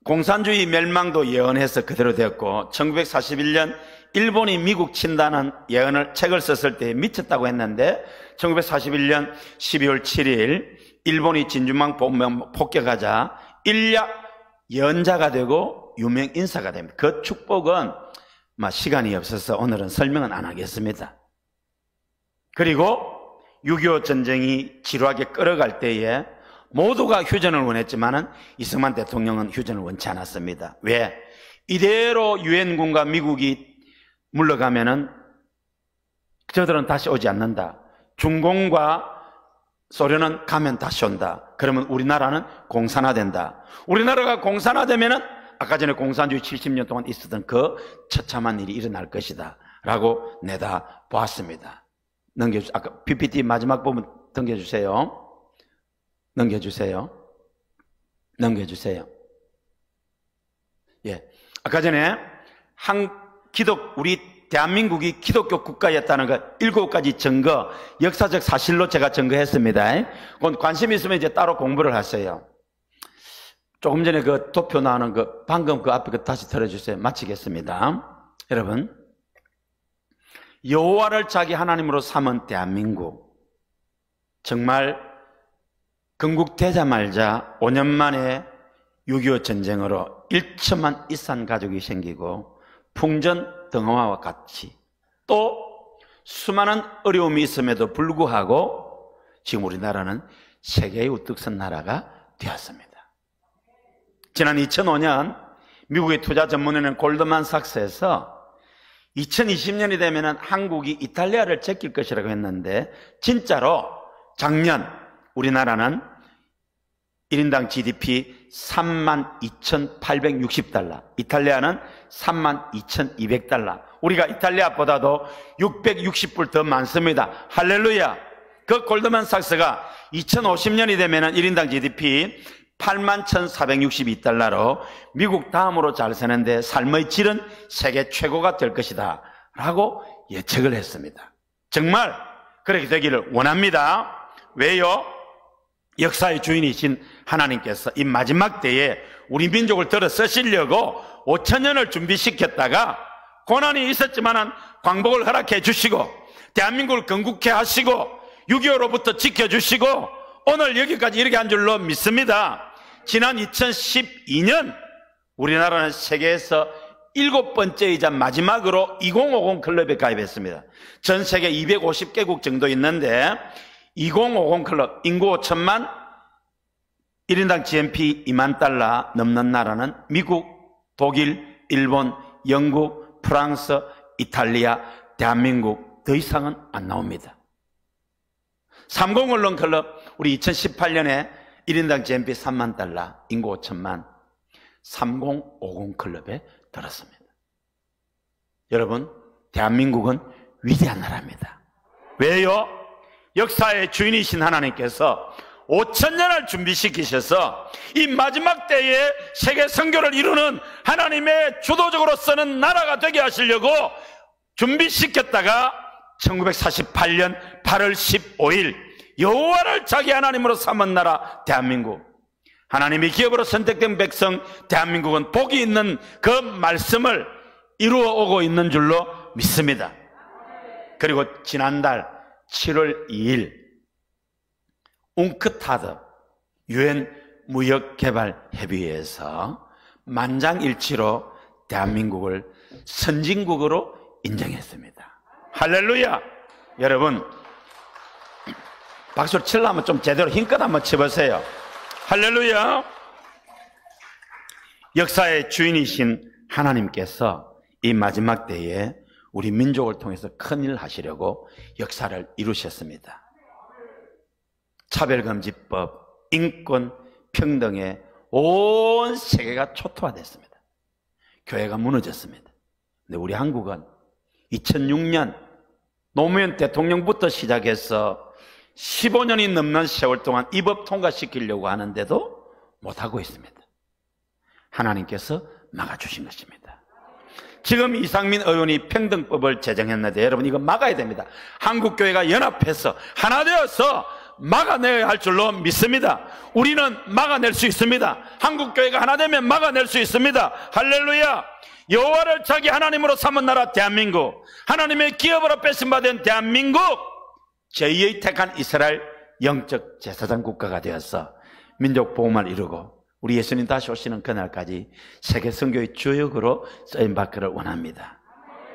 공산주의 멸망도 예언해서 그대로 되었고 1941년 일본이 미국 친다는 예언을 책을 썼을 때 미쳤다고 했는데 1941년 12월 7일 일본이 진주만 폭격하자 일약 연자가 되고 유명 인사가 됩니다. 그 축복은 시간이 없어서 오늘은 설명은 안 하겠습니다. 그리고 6.25 전쟁이 지루하게 끌어갈 때에 모두가 휴전을 원했지만은 이승만 대통령은 휴전을 원치 않았습니다. 왜? 이대로 유엔군과 미국이 물러가면은 저들은 다시 오지 않는다. 중공과 소련은 가면 다시 온다. 그러면 우리나라는 공산화된다. 우리나라가 공산화되면은 아까 전에 공산주의 70년 동안 있었던 그 처참한 일이 일어날 것이다 라고 내다 보았습니다. 아까 PPT 마지막 부분 넘겨주세요. 넘겨주세요. 예. 아까 전에 우리 대한민국이 기독교 국가였다는 것 7가지 증거, 역사적 사실로 제가 증거했습니다. 그건 관심 있으면 이제 따로 공부를 하세요. 조금 전에 그 도표 나오는 방금 그 앞에 다시 틀어주세요. 마치겠습니다. 여러분, 여호와를 자기 하나님으로 삼은 대한민국, 정말 건국되자마자 5년 만에 6.25 전쟁으로 일천만 이산 가족이 생기고 풍전 등화와 같이 또 수많은 어려움이 있음에도 불구하고 지금 우리나라는 세계의 우뚝 선 나라가 되었습니다. 지난 2005년 미국의 투자 전문회는 골드만삭스에서 2020년이 되면 한국이 이탈리아를 제낄 것이라고 했는데 진짜로 작년 우리나라는 1인당 GDP 32,860달러, 이탈리아는 32,200달러. 우리가 이탈리아보다도 660불 더 많습니다. 할렐루야. 그 골드만삭스가 2050년이 되면 1인당 GDP 81,462달러로 미국 다음으로 잘 사는데 삶의 질은 세계 최고가 될 것이다 라고 예측을 했습니다. 정말 그렇게 되기를 원합니다. 왜요? 역사의 주인이신 하나님께서 이 마지막 때에 우리 민족을 들어 쓰시려고 5천년을 준비시켰다가 고난이 있었지만 광복을 허락해 주시고 대한민국을 건국해 하시고 6.25로부터 지켜주시고 오늘 여기까지 이렇게 한 줄로 믿습니다. 지난 2012년 우리나라는 세계에서 7번째이자 마지막으로 2050 클럽에 가입했습니다. 전 세계 250개국 정도 있는데 2050 클럽, 인구 5천만, 1인당 GNP 2만 달러 넘는 나라는 미국, 독일, 일본, 영국, 프랑스, 이탈리아, 대한민국 더 이상은 안 나옵니다. 30 언론 클럽, 우리 2018년에 1인당 GNP 3만 달러, 인구 5천만, 3050 클럽에 들었습니다. 여러분, 대한민국은 위대한 나라입니다. 왜요? 역사의 주인이신 하나님께서 5천년을 준비시키셔서 이 마지막 때에 세계 선교를 이루는 하나님의 주도적으로 쓰는 나라가 되게 하시려고 준비시켰다가 1948년 8월 15일 여호와를 자기 하나님으로 삼은 나라 대한민국, 하나님의 기업으로 선택된 백성 대한민국은 복이 있는 그 말씀을 이루어 오고 있는 줄로 믿습니다. 그리고 지난달 7월 2일 웅크타드 유엔 무역개발협의회에서 만장일치로 대한민국을 선진국으로 인정했습니다. 할렐루야. 여러분, 박수를 치려면 좀 제대로 힘껏 한번 쳐보세요. 할렐루야. 역사의 주인이신 하나님께서 이 마지막 때에 우리 민족을 통해서 큰일 하시려고 역사를 이루셨습니다. 차별금지법, 인권, 평등에 온 세계가 초토화됐습니다. 교회가 무너졌습니다. 근데 우리 한국은 2006년 노무현 대통령부터 시작해서 15년이 넘는 세월 동안 이 법 통과시키려고 하는데도 못하고 있습니다. 하나님께서 막아주신 것입니다. 지금 이상민 의원이 평등법을 제정했는데 여러분 이거 막아야 됩니다. 한국교회가 연합해서 하나 되어서 막아내야 할 줄로 믿습니다. 우리는 막아낼 수 있습니다. 한국교회가 하나 되면 막아낼 수 있습니다. 할렐루야. 여호와를 자기 하나님으로 삼은 나라 대한민국, 하나님의 기업으로 뺏음받은 대한민국, 제2의 택한 이스라엘 영적 제사장 국가가 되어서 민족 복음을 이루고 우리 예수님 다시 오시는 그날까지 세계 선교의 주역으로 쓰임받기를 원합니다.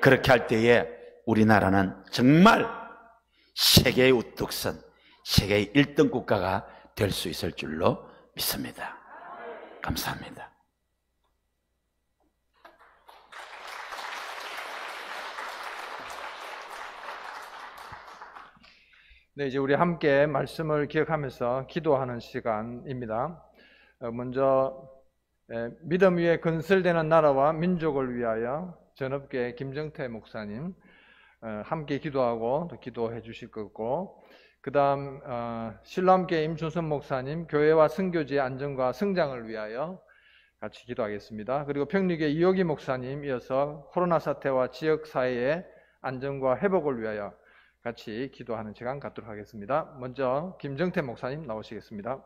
그렇게 할 때에 우리나라는 정말 세계의 우뚝선, 세계의 1등 국가가 될 수 있을 줄로 믿습니다. 감사합니다. 네, 이제 우리 함께 말씀을 기억하면서 기도하는 시간입니다. 먼저 믿음 위에 건설되는 나라와 민족을 위하여 전업계 김정태 목사님 함께 기도하고 또 기도해 주실 거고, 그 다음 신랑교회 임준선 목사님 교회와 선교지의 안정과 성장을 위하여 같이 기도하겠습니다. 그리고 평리교회 이호기 목사님 이어서 코로나 사태와 지역사회의 안정과 회복을 위하여 같이 기도하는 시간 갖도록 하겠습니다. 먼저 김정태 목사님 나오시겠습니다.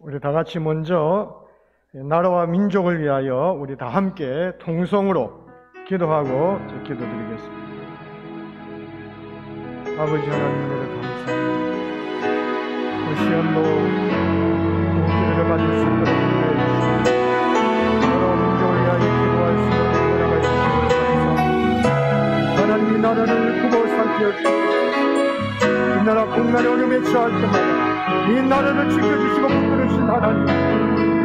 우리 다 같이 먼저 나라와 민족을 위하여 우리 다 함께 통성으로 기도하고 기도드리겠습니다. 아버지 하나님을 감사합니다. 그 시험도 기회를 가질 수 있도록 인도해 주시고 나라와 민족을 위하여 기도할 수 있도록 허락해 주시고 감사합니다. 하나님 이 나라를 크고 살펴 주시고 이 나라 국난의 어려움에 처할 때마다 이 나라를 지켜주시고 붙들으신 하나님,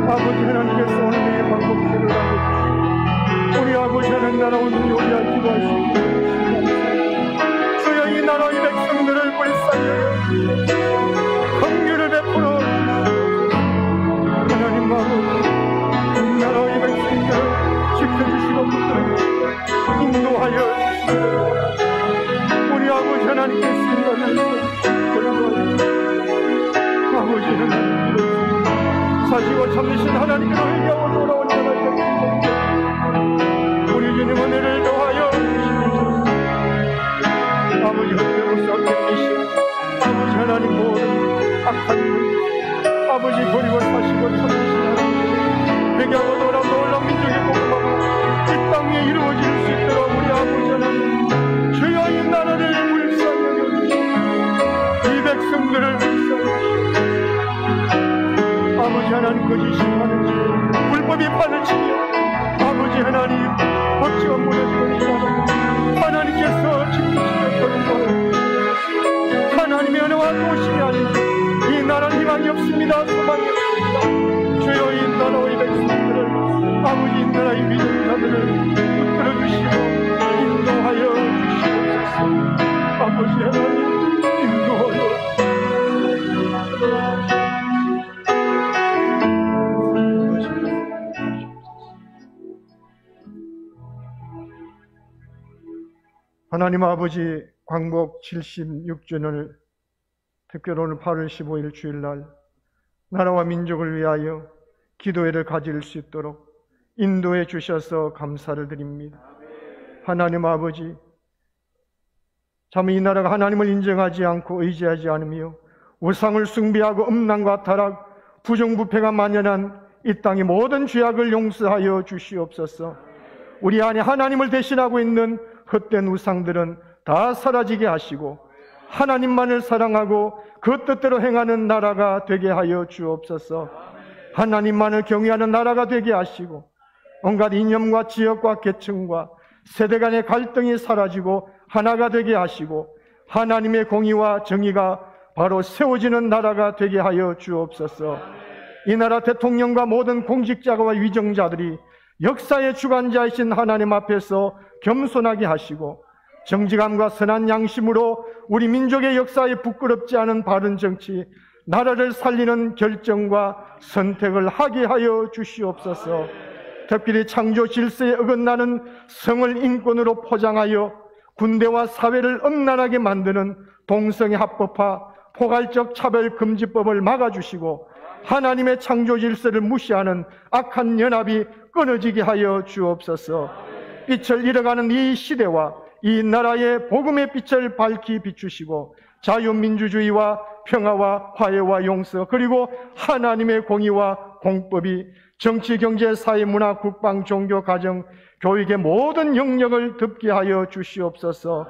아버지 하나님께서 오늘 이 방법기를 하고 주시고 우리 아버지 하나님 나라와 민족을 기도할 수 있도록 주여 이 나라의 백성들을 불쌍히 주시옵소서. 긍휼을 베풀어 주시옵소서. 하나님 아버지 이 나라의 백성들을 지켜주시고 붙들어주시고 인도하여 주시옵소서. 우리 아버지 하나님께서 인도하면서 아버지 하나님 사시고 참으신 하나님께로 회개하고 돌아온 자가 있습니다. 우리 주님 은혜를 더하여 주시옵소서. 아버지 헛되고 썩게 계신 아버지 하나님 모든 악한 일 아버지 버리고 사시고 참으신 하나님 회개하고 돌아온 놀라운 민족의 복음하고 이 땅에 이루어질 수 있도록 우리 아버지 하나님 주여 이 나라를 불쌍히 여겨주시고 이 백성들을 불쌍히 여겨주시고 아버지 하나님 거짓이 판을 치고 불법이 판을 치며 아버지 하나님 법치가 무너지고 있사옵나니 하나님께서 지키시며 거룩하옵소서. 하나님의 은혜와 도우심이 아니지 이 나라는 희망이 없습니다. 소망이 없습니다. 주여 이 나라의 백성들을 아버지 이 나라의 믿음자들을 붙들어 주시고 인도하여 주시옵소서. 아버지 하나님 인도하여 하나님 아버지 광복 76주년을 특별히 오늘 8월 15일 주일날 나라와 민족을 위하여 기도회를 가질 수 있도록 인도해 주셔서 감사를 드립니다. 하나님 아버지 참 이 나라가 하나님을 인정하지 않고 의지하지 않으며 우상을 숭배하고 음란과 타락 부정부패가 만연한 이 땅의 모든 죄악을 용서하여 주시옵소서. 우리 안에 하나님을 대신하고 있는 헛된 우상들은 다 사라지게 하시고 하나님만을 사랑하고 그 뜻대로 행하는 나라가 되게 하여 주옵소서. 하나님만을 경외하는 나라가 되게 하시고 온갖 이념과 지역과 계층과 세대 간의 갈등이 사라지고 하나가 되게 하시고 하나님의 공의와 정의가 바로 세워지는 나라가 되게 하여 주옵소서. 이 나라 대통령과 모든 공직자와 위정자들이 역사의 주관자이신 하나님 앞에서 겸손하게 하시고 정직함과 선한 양심으로 우리 민족의 역사에 부끄럽지 않은 바른 정치, 나라를 살리는 결정과 선택을 하게 하여 주시옵소서. 특별히 창조 질서에 어긋나는 성을 인권으로 포장하여 군대와 사회를 엄란하게 만드는 동성애 합법화, 포괄적 차별금지법을 막아주시고 하나님의 창조 질서를 무시하는 악한 연합이 끊어지게 하여 주옵소서. 빛을 잃어가는 이 시대와 이 나라의 복음의 빛을 밝히 비추시고 자유민주주의와 평화와 화해와 용서 그리고 하나님의 공의와 공법이 정치, 경제, 사회, 문화, 국방, 종교, 가정, 교육의 모든 영역을 덮게 하여 주시옵소서.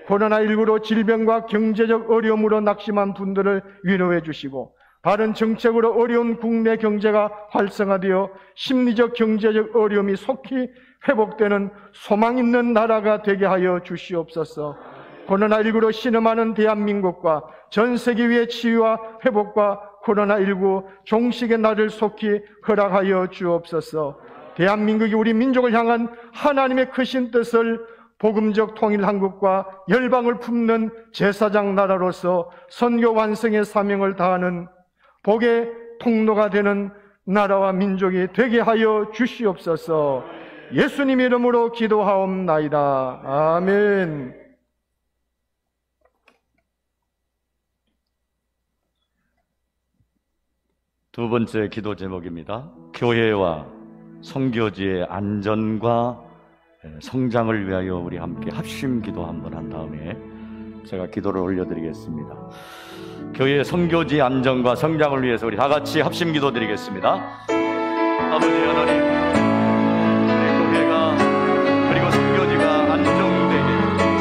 코로나19로 질병과 경제적 어려움으로 낙심한 분들을 위로해 주시고 바른 정책으로 어려운 국내 경제가 활성화되어 심리적 경제적 어려움이 속히 회복되는 소망 있는 나라가 되게 하여 주시옵소서. 코로나19로 신음하는 대한민국과 전 세계의 치유와 회복과 코로나19 종식의 날을 속히 허락하여 주옵소서. 대한민국이 우리 민족을 향한 하나님의 크신 뜻을 복음적 통일 한국과 열방을 품는 제사장 나라로서 선교 완성의 사명을 다하는 복의 통로가 되는 나라와 민족이 되게 하여 주시옵소서. 예수님 이름으로 기도하옵나이다. 아멘. 두 번째 기도 제목입니다. 교회와 선교지의 안전과 성장을 위하여 우리 함께 합심 기도 한번 한 다음에 제가 기도를 올려드리겠습니다. 교회 선교지 안전과 성장을 위해서 우리 다 같이 합심 기도 드리겠습니다. 아버지 하나님, 우리 교회가 그리고 선교지가 안정되게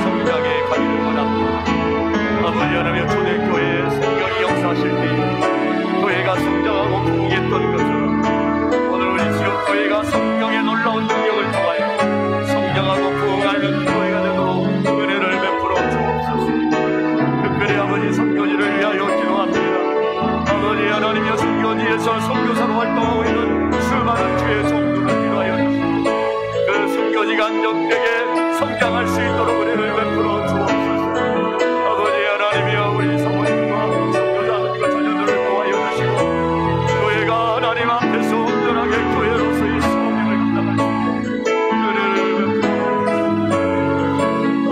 성장해 가기를 원합니다. 아버지 하나님, 초대교회에 성령이 역사하실 때 교회가 성장하고 부흥했던 것처럼 오늘 우리 지금 교회가 성령의 놀라운 능력을 통하여 성장하고 부흥하는 교회가 되도록 은혜를 베풀어 주옵소서. 특별히 아버지 선교지를 위하여 기도합니다. 아버지 하나님의 선교지에서 선교사로 활동하고 있는 수많은 주의 종들을 위하여 주시고 그 선교지가 안정되게 성장할 수 있도록 은혜를 베풀어 주옵소서. 아버지 하나님이여, 우리 사모님과 선교사님과 자녀들을 도와여 주시고 교회가 하나님 앞에서 온전하게 교회로서의 사명을 감당할 수 있는 은혜를 베풀어 주옵소서.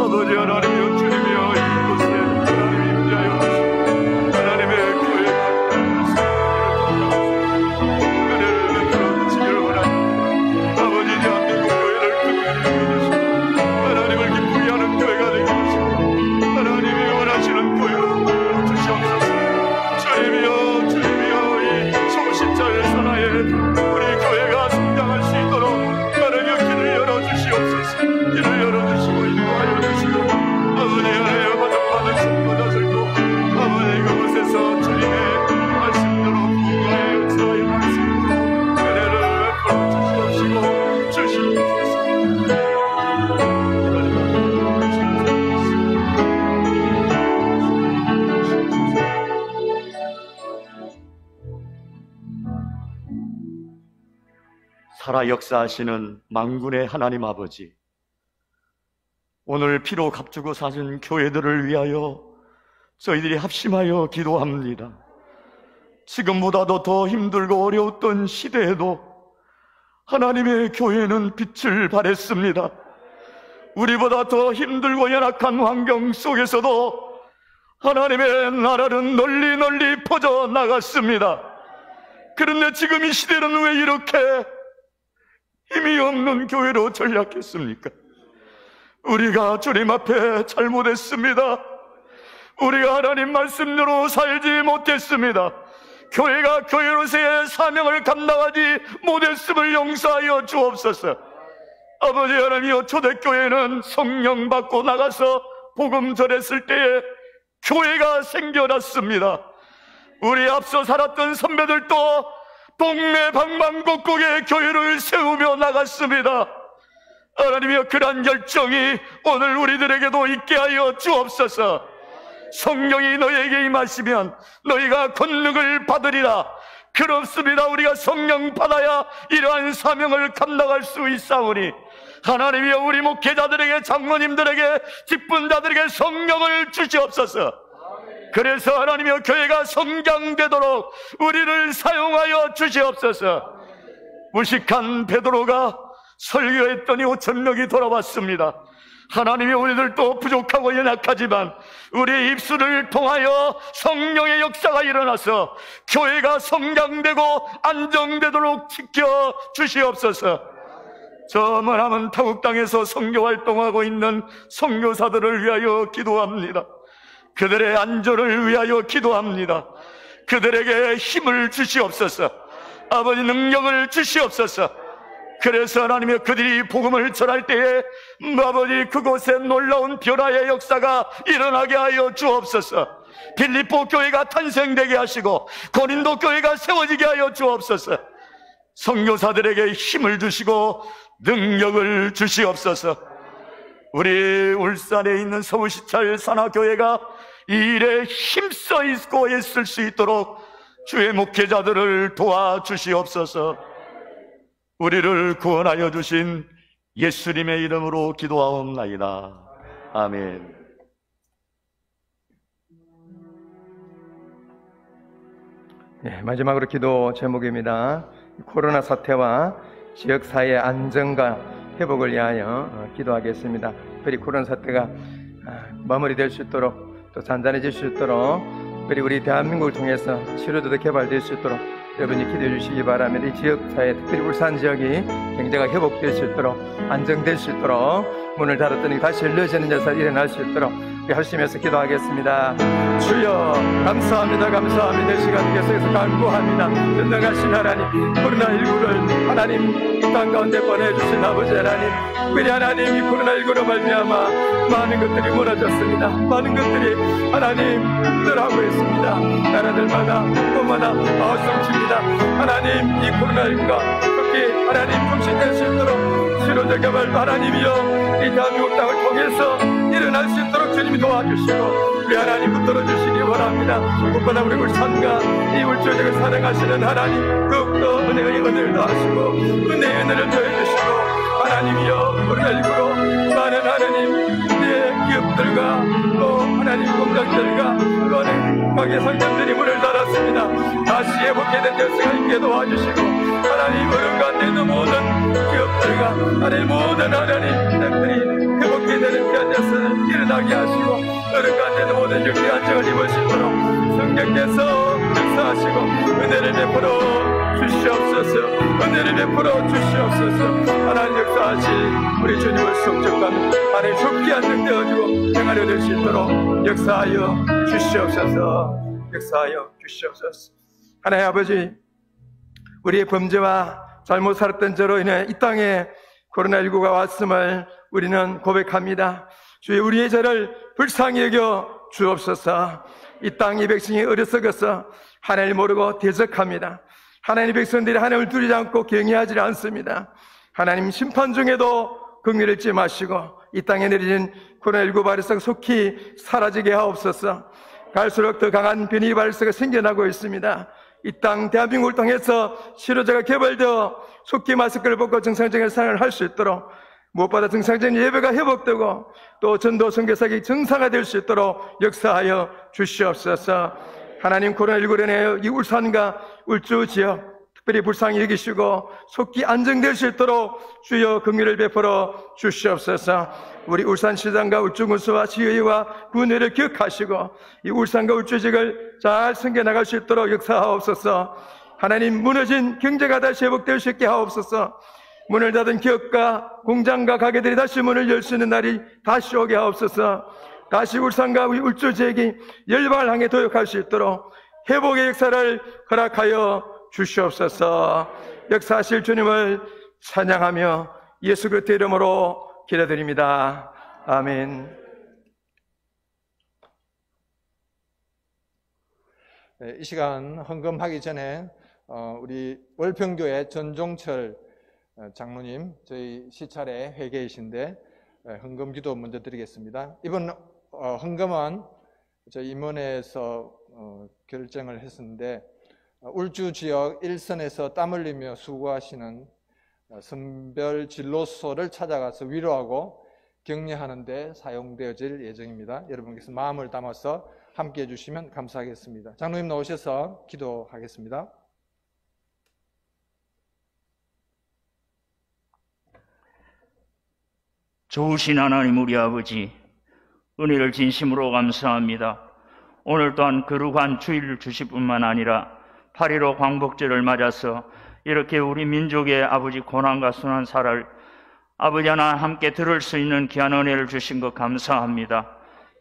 아버지 하나님이여, 주님이여, 이곳에 하나님이 임재하여 주시고 하나님의 교회가 은혜를 베풀어 주시기를 원합니다. 아버지, 대한민국 교회를 긍휼히 여겨주시고 하나님을 기쁘게 하는 교회가 되게 하시고 하나님이 원하시는 교회로 주시옵소서. 주님이여, 주님이여, 이 소신자의 산하에 우리 교회가 성장할 수 있도록 하나님의 길을 열어주시옵소서. 길을 열어주시고 인도하여 주시고 아버지 하나님, 고통받은 신부자들도 아버지 그곳에서 주님의 말씀대로 부흥하여 역사하여 갈 수 있도록 은혜를 베풀어 주시옵시고 주시옵소서. 살아 역사하시는 만군의 하나님 아버지, 오늘 피로 값주고 사신 교회들을 위하여 저희들이 합심하여 기도합니다. 지금보다도 더 힘들고 어려웠던 시대에도 하나님의 교회는 빛을 발했습니다. 우리보다 더 힘들고 연약한 환경 속에서도 하나님의 나라는 널리 널리 퍼져나갔습니다. 그런데 지금 이 시대는 왜 이렇게 힘이 없는 교회로 전락했습니까? 우리가 주님 앞에 잘못했습니다. 우리가 하나님 말씀대로 살지 못했습니다. 교회가 교회로서의 사명을 감당하지 못했음을 용서하여 주옵소서. 아버지 하나님이여, 초대교회는 성령 받고 나가서 복음 전했을 때에 교회가 생겨났습니다. 우리 앞서 살았던 선배들도 동네 방방곡곡에 교회를 세우며 나갔습니다. 하나님이여, 그러한 열정이 오늘 우리들에게도 있게 하여 주옵소서. 성령이 너희에게 임하시면 너희가 권능을 받으리라. 그렇습니다. 우리가 성령 받아야 이러한 사명을 감당할 수 있사오니 하나님이여, 우리 목회자들에게, 장로님들에게, 직분자들에게 성령을 주시옵소서. 그래서 하나님이여, 교회가 성장되도록 우리를 사용하여 주시옵소서. 무식한 베드로가 설교했더니 5,000명이 돌아왔습니다. 하나님이 우리들도 부족하고 연약하지만 우리의 입술을 통하여 성령의 역사가 일어나서 교회가 성장되고 안정되도록 지켜 주시옵소서. 저 머나먼 타국 땅에서 선교 활동하고 있는 선교사들을 위하여 기도합니다. 그들의 안전을 위하여 기도합니다. 그들에게 힘을 주시옵소서. 아버지, 능력을 주시옵소서. 그래서 하나님의 그들이 복음을 전할 때에 아버지, 그곳에 놀라운 변화의 역사가 일어나게 하여 주옵소서. 빌립보 교회가 탄생되게 하시고 고린도 교회가 세워지게 하여 주옵소서. 선교사들에게 힘을 주시고 능력을 주시옵소서. 우리 울산에 있는 서울시찰 산하교회가 이 일에 힘써 있고 있을 수 있도록 주의 목회자들을 도와주시옵소서. 우리를 구원하여 주신 예수님의 이름으로 기도하옵나이다. 아멘. 네, 마지막으로 기도 제목입니다. 코로나 사태와 지역사회의 안정과 회복을 위하여 기도하겠습니다. 특별히 코로나 사태가 마무리될 수 있도록 또 잔잔해질 수 있도록 특별히 우리 대한민국을 통해서 치료제도 개발될 수 있도록 여러분이 기도해 주시기 바랍니다. 이 지역사회, 특별히 울산 지역이 경제가 회복될 수 있도록 안정될 수 있도록 문을 닫았더니 다시 열려지는 역사가 일어날 수 있도록 열심히 기도하겠습니다. 주여 감사합니다. 감사합니다. 이 시간 계속해서 간구합니다. 전능하신 하나님, 코로나19를 하나님 이 땅 가운데 보내주신 아버지 하나님, 특별히 하나님 이 코로나19로 말미암아 많은 것들이 무너졌습니다. 많은 것들이 하나님 힘들어하고 있습니다. 나라들마다 곳마다 아우성칩니다. 하나님 이 코로나19가 특히 하나님 정신될 수 있도록 치료제 개발 하나님이여 이 대한민국 땅을 통해서 일어날 수 있도록 주님이 도와주시고 우리 하나님 붙들어 주시기 원합니다. 무엇보다 우리 울산과 이 울주역을 사랑하시는 하나님 더욱더 은혜의 은혜를 더하시고 은혜의 은혜를 더해주시고 하나님이여 코로나19로 많은 하나님 기업들과 또 하나님 공장들과 또 가게 상점들이 문을 닫았습니다. 다시 회복해야 될 수가 있게 도와주시고 하나님 어려운 가운데 있는 모든 기업들과 하나님 모든 하나님 인생들이 회복해야 되는 귀한 역사를 일어나게 하시고 어려운 가운데 있는 모든 육체 안정을 입을 수 있도록 성령께서 역사하시고 은혜를 베풀어 주시옵소서. 은혜를 베풀어 주시옵소서. 하나님 역사하실 우리 주님을 성적하며 하나님 속기 안정되어지고 평안이 될 수 있도록 역사하여 주시옵소서. 역사하여 주시옵소서. 하나님 아버지, 우리의 범죄와 잘못 살았던 저로 인해 이 땅에 코로나19가 왔음을 우리는 고백합니다. 주여 우리의 죄를 불쌍히 여겨 주옵소서. 이 땅 이 백성이 어리석어서 하나님을 모르고 대적합니다. 하나님의 백성들이 하나님을 두리지 않고 경외하지 않습니다. 하나님 심판 중에도 긍휼을 잊지 마시고 이 땅에 내려진 코로나19 바이러스가 속히 사라지게 하옵소서. 갈수록 더 강한 변이 바이러스가 생겨나고 있습니다. 이 땅 대한민국을 통해서 치료제가 개발되어 속히 마스크를 벗고 정상적인 생활을 할 수 있도록 무엇보다 정상적인 예배가 회복되고 또 전도 선교사역이 정상화될 수 있도록 역사하여 주시옵소서. 하나님 코로나19로 인해 이 울산과 울주 지역 특별히 불쌍히 여기시고 속히 안정될 수 있도록 주여 긍휼을 베풀어 주시옵소서. 우리 울산시장과 울주군수와 시의회와 군회를 기억하시고 이 울산과 울주 지역을 잘 섬겨나갈 수 있도록 역사하옵소서. 하나님 무너진 경제가 다시 회복될 수 있게 하옵소서. 문을 닫은 기업과 공장과 가게들이 다시 문을 열 수 있는 날이 다시 오게 하옵소서. 다시 울산과 우리 울주 지역이 열방을 향해 도약할 수 있도록 회복의 역사를 허락하여 주시옵소서. 역사하실 주님을 찬양하며 예수 그리스도의 이름으로 기도드립니다. 아멘. 네, 이 시간 헌금하기 전에 우리 월평교회 전종철 장로님 저희 시찰에 회계이신데 헌금 기도 먼저 드리겠습니다. 이번 헌금은 저희 임원회에서 결정을 했었는데 울주 지역 일선에서 땀 흘리며 수고하시는 선별 진로소를 찾아가서 위로하고 격려하는 데 사용되어질 예정입니다. 여러분께서 마음을 담아서 함께해 주시면 감사하겠습니다. 장로님 나오셔서 기도하겠습니다. 좋으신 하나님 우리 아버지, 은혜를 진심으로 감사합니다. 오늘 또한 거룩한 주일을 주실 뿐만 아니라 8.15 광복절을 맞아서 이렇게 우리 민족의 아버지 고난과 순환사를 아버지 하나 함께 들을 수 있는 귀한 은혜를 주신 것 감사합니다.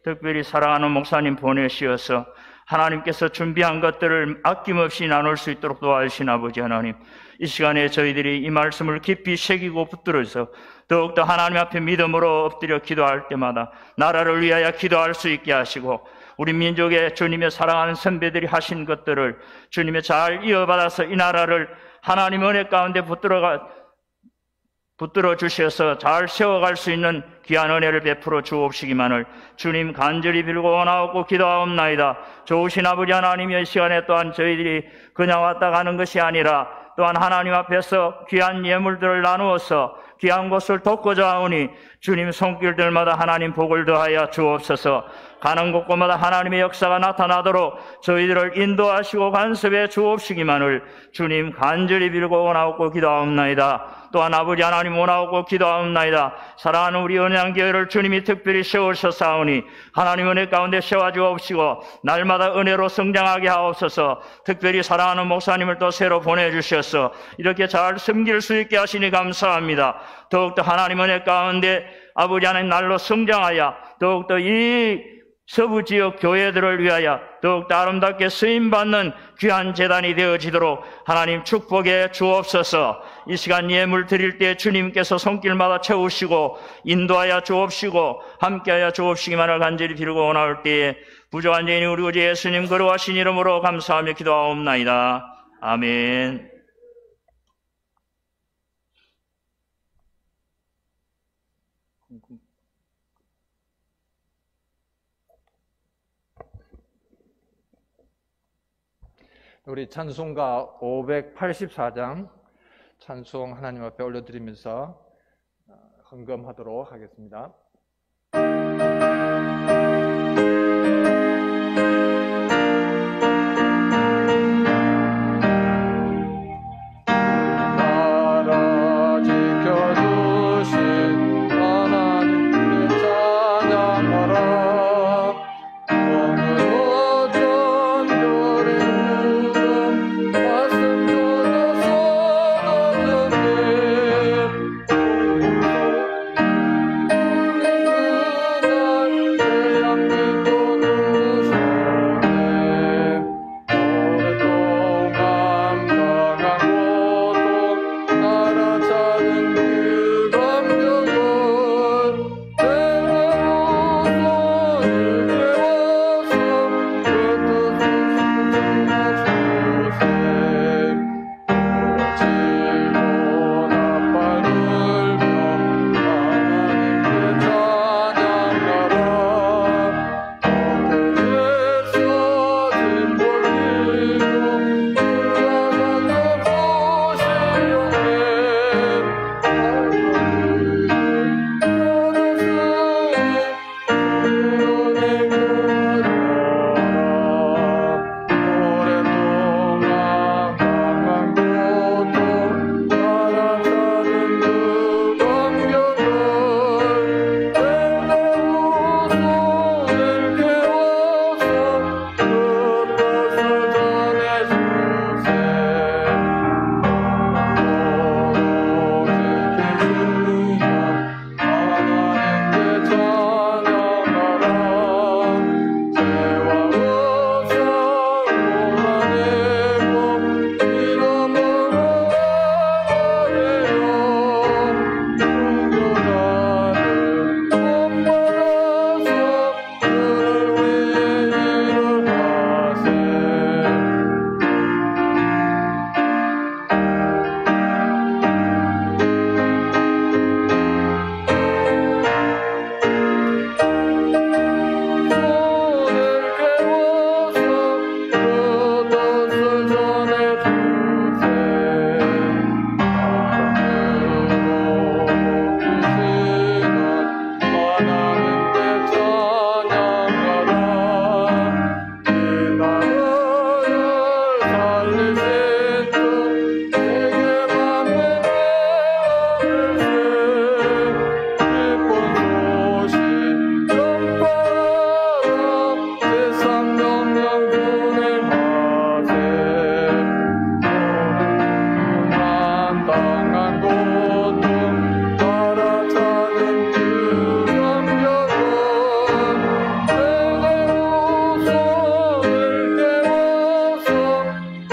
특별히 사랑하는 목사님 보내시어서 하나님께서 준비한 것들을 아낌없이 나눌 수 있도록 도와주신 아버지 하나님, 이 시간에 저희들이 이 말씀을 깊이 새기고 붙들어서 더욱더 하나님 앞에 믿음으로 엎드려 기도할 때마다 나라를 위하여 기도할 수 있게 하시고 우리 민족의 주님의 사랑하는 선배들이 하신 것들을 주님의 잘 이어받아서 이 나라를 하나님 은혜 가운데 붙들어 주셔서 잘 세워갈 수 있는 귀한 은혜를 베풀어 주옵시기만을 주님 간절히 빌고 원하옵고 기도하옵나이다. 좋으신 아버지 하나님의 시간에 또한 저희들이 그냥 왔다 가는 것이 아니라 또한 하나님 앞에서 귀한 예물들을 나누어서 귀한 곳을 돕고자 하오니 주님 손길들마다 하나님 복을 더하여 주옵소서. 가는 곳곳마다 하나님의 역사가 나타나도록 저희들을 인도하시고 간섭해 주옵시기만을 주님 간절히 빌고 원하옵고 기도하옵나이다. 또한 아버지 하나님 원하옵고 기도하옵나이다. 사랑하는 우리 언양교회를 주님이 특별히 세우셨사오니 하나님 은혜 가운데 세워주옵시고 날마다 은혜로 성장하게 하옵소서. 특별히 사랑하는 목사님을 또 새로 보내주셔서 이렇게 잘 섬길 수 있게 하시니 감사합니다. 더욱더 하나님 은혜 가운데 아버지 하나님 날로 성장하여 더욱더 이 서부 지역 교회들을 위하여 더욱더 아름답게 쓰임받는 귀한 재단이 되어지도록 하나님 축복해 주옵소서. 이 시간 예물 드릴 때 주님께서 손길마다 채우시고 인도하여 주옵시고 함께하여 주옵시기만을 간절히 빌고 원하올 때에 부족한 죄인이 우리 구주 예수님 거룩하신 이름으로 감사하며 기도하옵나이다. 아멘. 우리 찬송가 584장 찬송 하나님 앞에 올려드리면서 헌금하도록 하겠습니다. 나라 지켜주신 하나님께 찬양하라. 오늘 어떤 별의 무덤 말씀 쏟아서 걷는데 우리 그날 태양빛도 누르셨네. 오랫동안 강한 고통 알아차는 그 감격을 내가 우선을 깨워서 그 뜻을 수진해 주세. 지고 나팔 불며 하나님께 찬양하라. 어깨에서 짐 돌리고 흘러가는 보시려네. 오랫동안 강한 고통 알아차는 그 감격을 내가 우선을 깨워서 그 뜻을 전해주세. 지키시며 하나님께 찬양하라. 죄와 의사 오만내고 이름으로 아뢰요. 순교자들 본받아서 그를 위해 일을 하세. 손을 깨워서 그 뜻을 전해주세. 사랑으로 높이시는 하나님께 찬양하라. 이 나라를 살리신 주 세계 만민의 기쁜 소식 전파하라. 세상 명령 준행하세. 오늘만 당한 고통 알아차는 그 감격은 내가 우선을 깨워서 그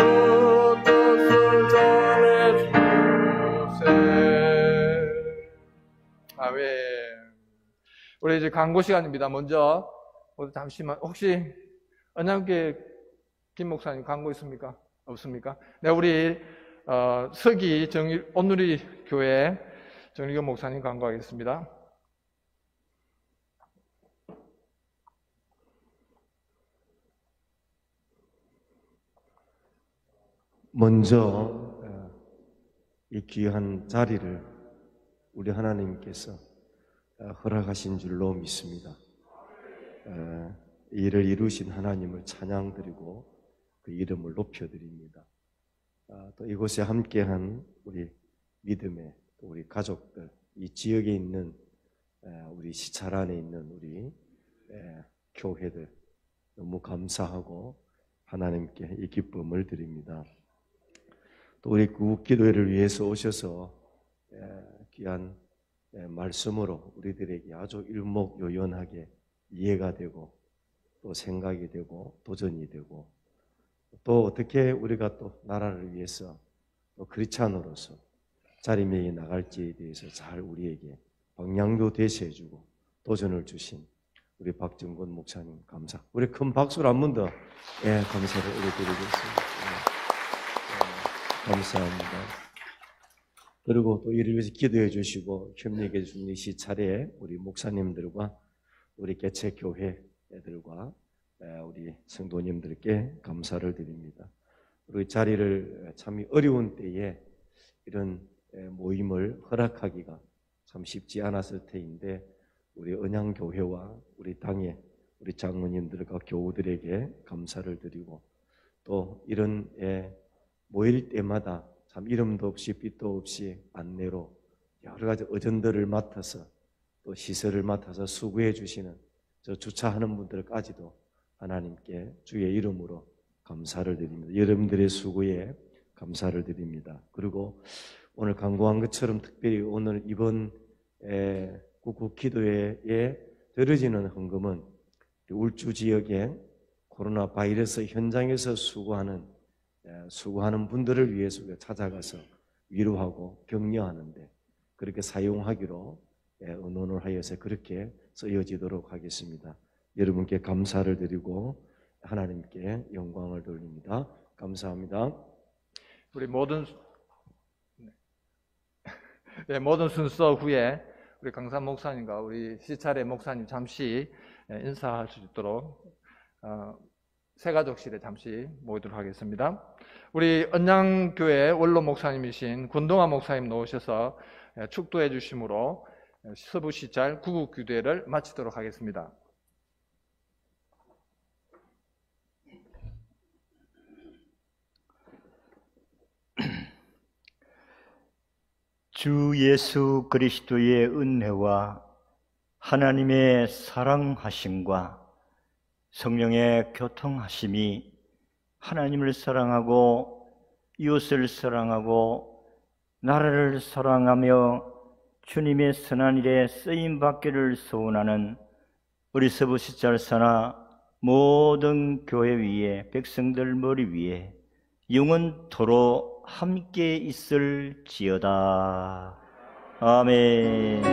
뜻을 전해주세. 아멘. 우리 이제 광고 시간입니다. 먼저 잠시만, 혹시 언양교회 김 목사님 광고 있습니까? 없습니까? 네, 우리 서기 온누리 교회 정리경 목사님 광고하겠습니다. 먼저 이 귀한 자리를 우리 하나님께서 허락하신 줄로 믿습니다. 이 일을 이루신 하나님을 찬양드리고 그 이름을 높여드립니다. 또 이곳에 함께한 우리 믿음의 우리 가족들, 이 지역에 있는 우리 시찰 안에 있는 우리 교회들 너무 감사하고 하나님께 이 기쁨을 드립니다. 또 우리 구기도회를 위해서 오셔서 귀한 말씀으로 우리들에게 아주 일목요연하게 이해가 되고 또 생각이 되고 도전이 되고 또 어떻게 우리가 또 나라를 위해서 또 크리스찬으로서 자리매에 나갈지에 대해서 잘 우리에게 방향도 제시해주고 도전을 주신 우리 박정권 목사님 감사. 우리 큰 박수로 한 번 더 감사를 올려드리겠습니다. 감사합니다. 그리고 또 이를 위해서 기도해 주시고 협력해 주신 이 시차례 우리 목사님들과 우리 개체교회들과 우리 성도님들께 감사를 드립니다. 우리 자리를 참 어려운 때에 이런 모임을 허락하기가 참 쉽지 않았을 테인데 우리 언양교회와 우리 당의 우리 장로님들과 교우들에게 감사를 드리고 또 이런 모일 때마다 참 이름도 없이 빛도 없이 안내로 여러 가지 의전들을 맡아서 또 시설을 맡아서 수고해 주시는 저 주차하는 분들까지도 하나님께 주의 이름으로 감사를 드립니다. 여러분들의 수고에 감사를 드립니다. 그리고 오늘 강구한 것처럼 특별히 오늘 이번 국구 기도회에 들어지는 헌금은 울주 지역의 코로나 바이러스 현장에서 수고하는 분들을 위해서 우리가 찾아가서 위로하고 격려하는데 그렇게 사용하기로 의논을 하여서 그렇게 쓰여지도록 하겠습니다. 여러분께 감사를 드리고 하나님께 영광을 돌립니다. 감사합니다. 우리 모든 순서 후에 우리 강산 목사님과 우리 시찰의 목사님 잠시 인사할 수 있도록 새가족실에 잠시 모이도록 하겠습니다. 우리 언양교회 원로 목사님이신 권동환 목사님 나오셔서 축도해 주심으로 서부시찰 구국기도회를 마치도록 하겠습니다. 주 예수 그리스도의 은혜와 하나님의 사랑하심과 성령의 교통하심이 하나님을 사랑하고 이웃을 사랑하고 나라를 사랑하며 주님의 선한 일에 쓰임받기를 소원하는 우리 서부시찰사나 모든 교회 위에 백성들 머리 위에 영원토록 함께 있을지어다. 아멘.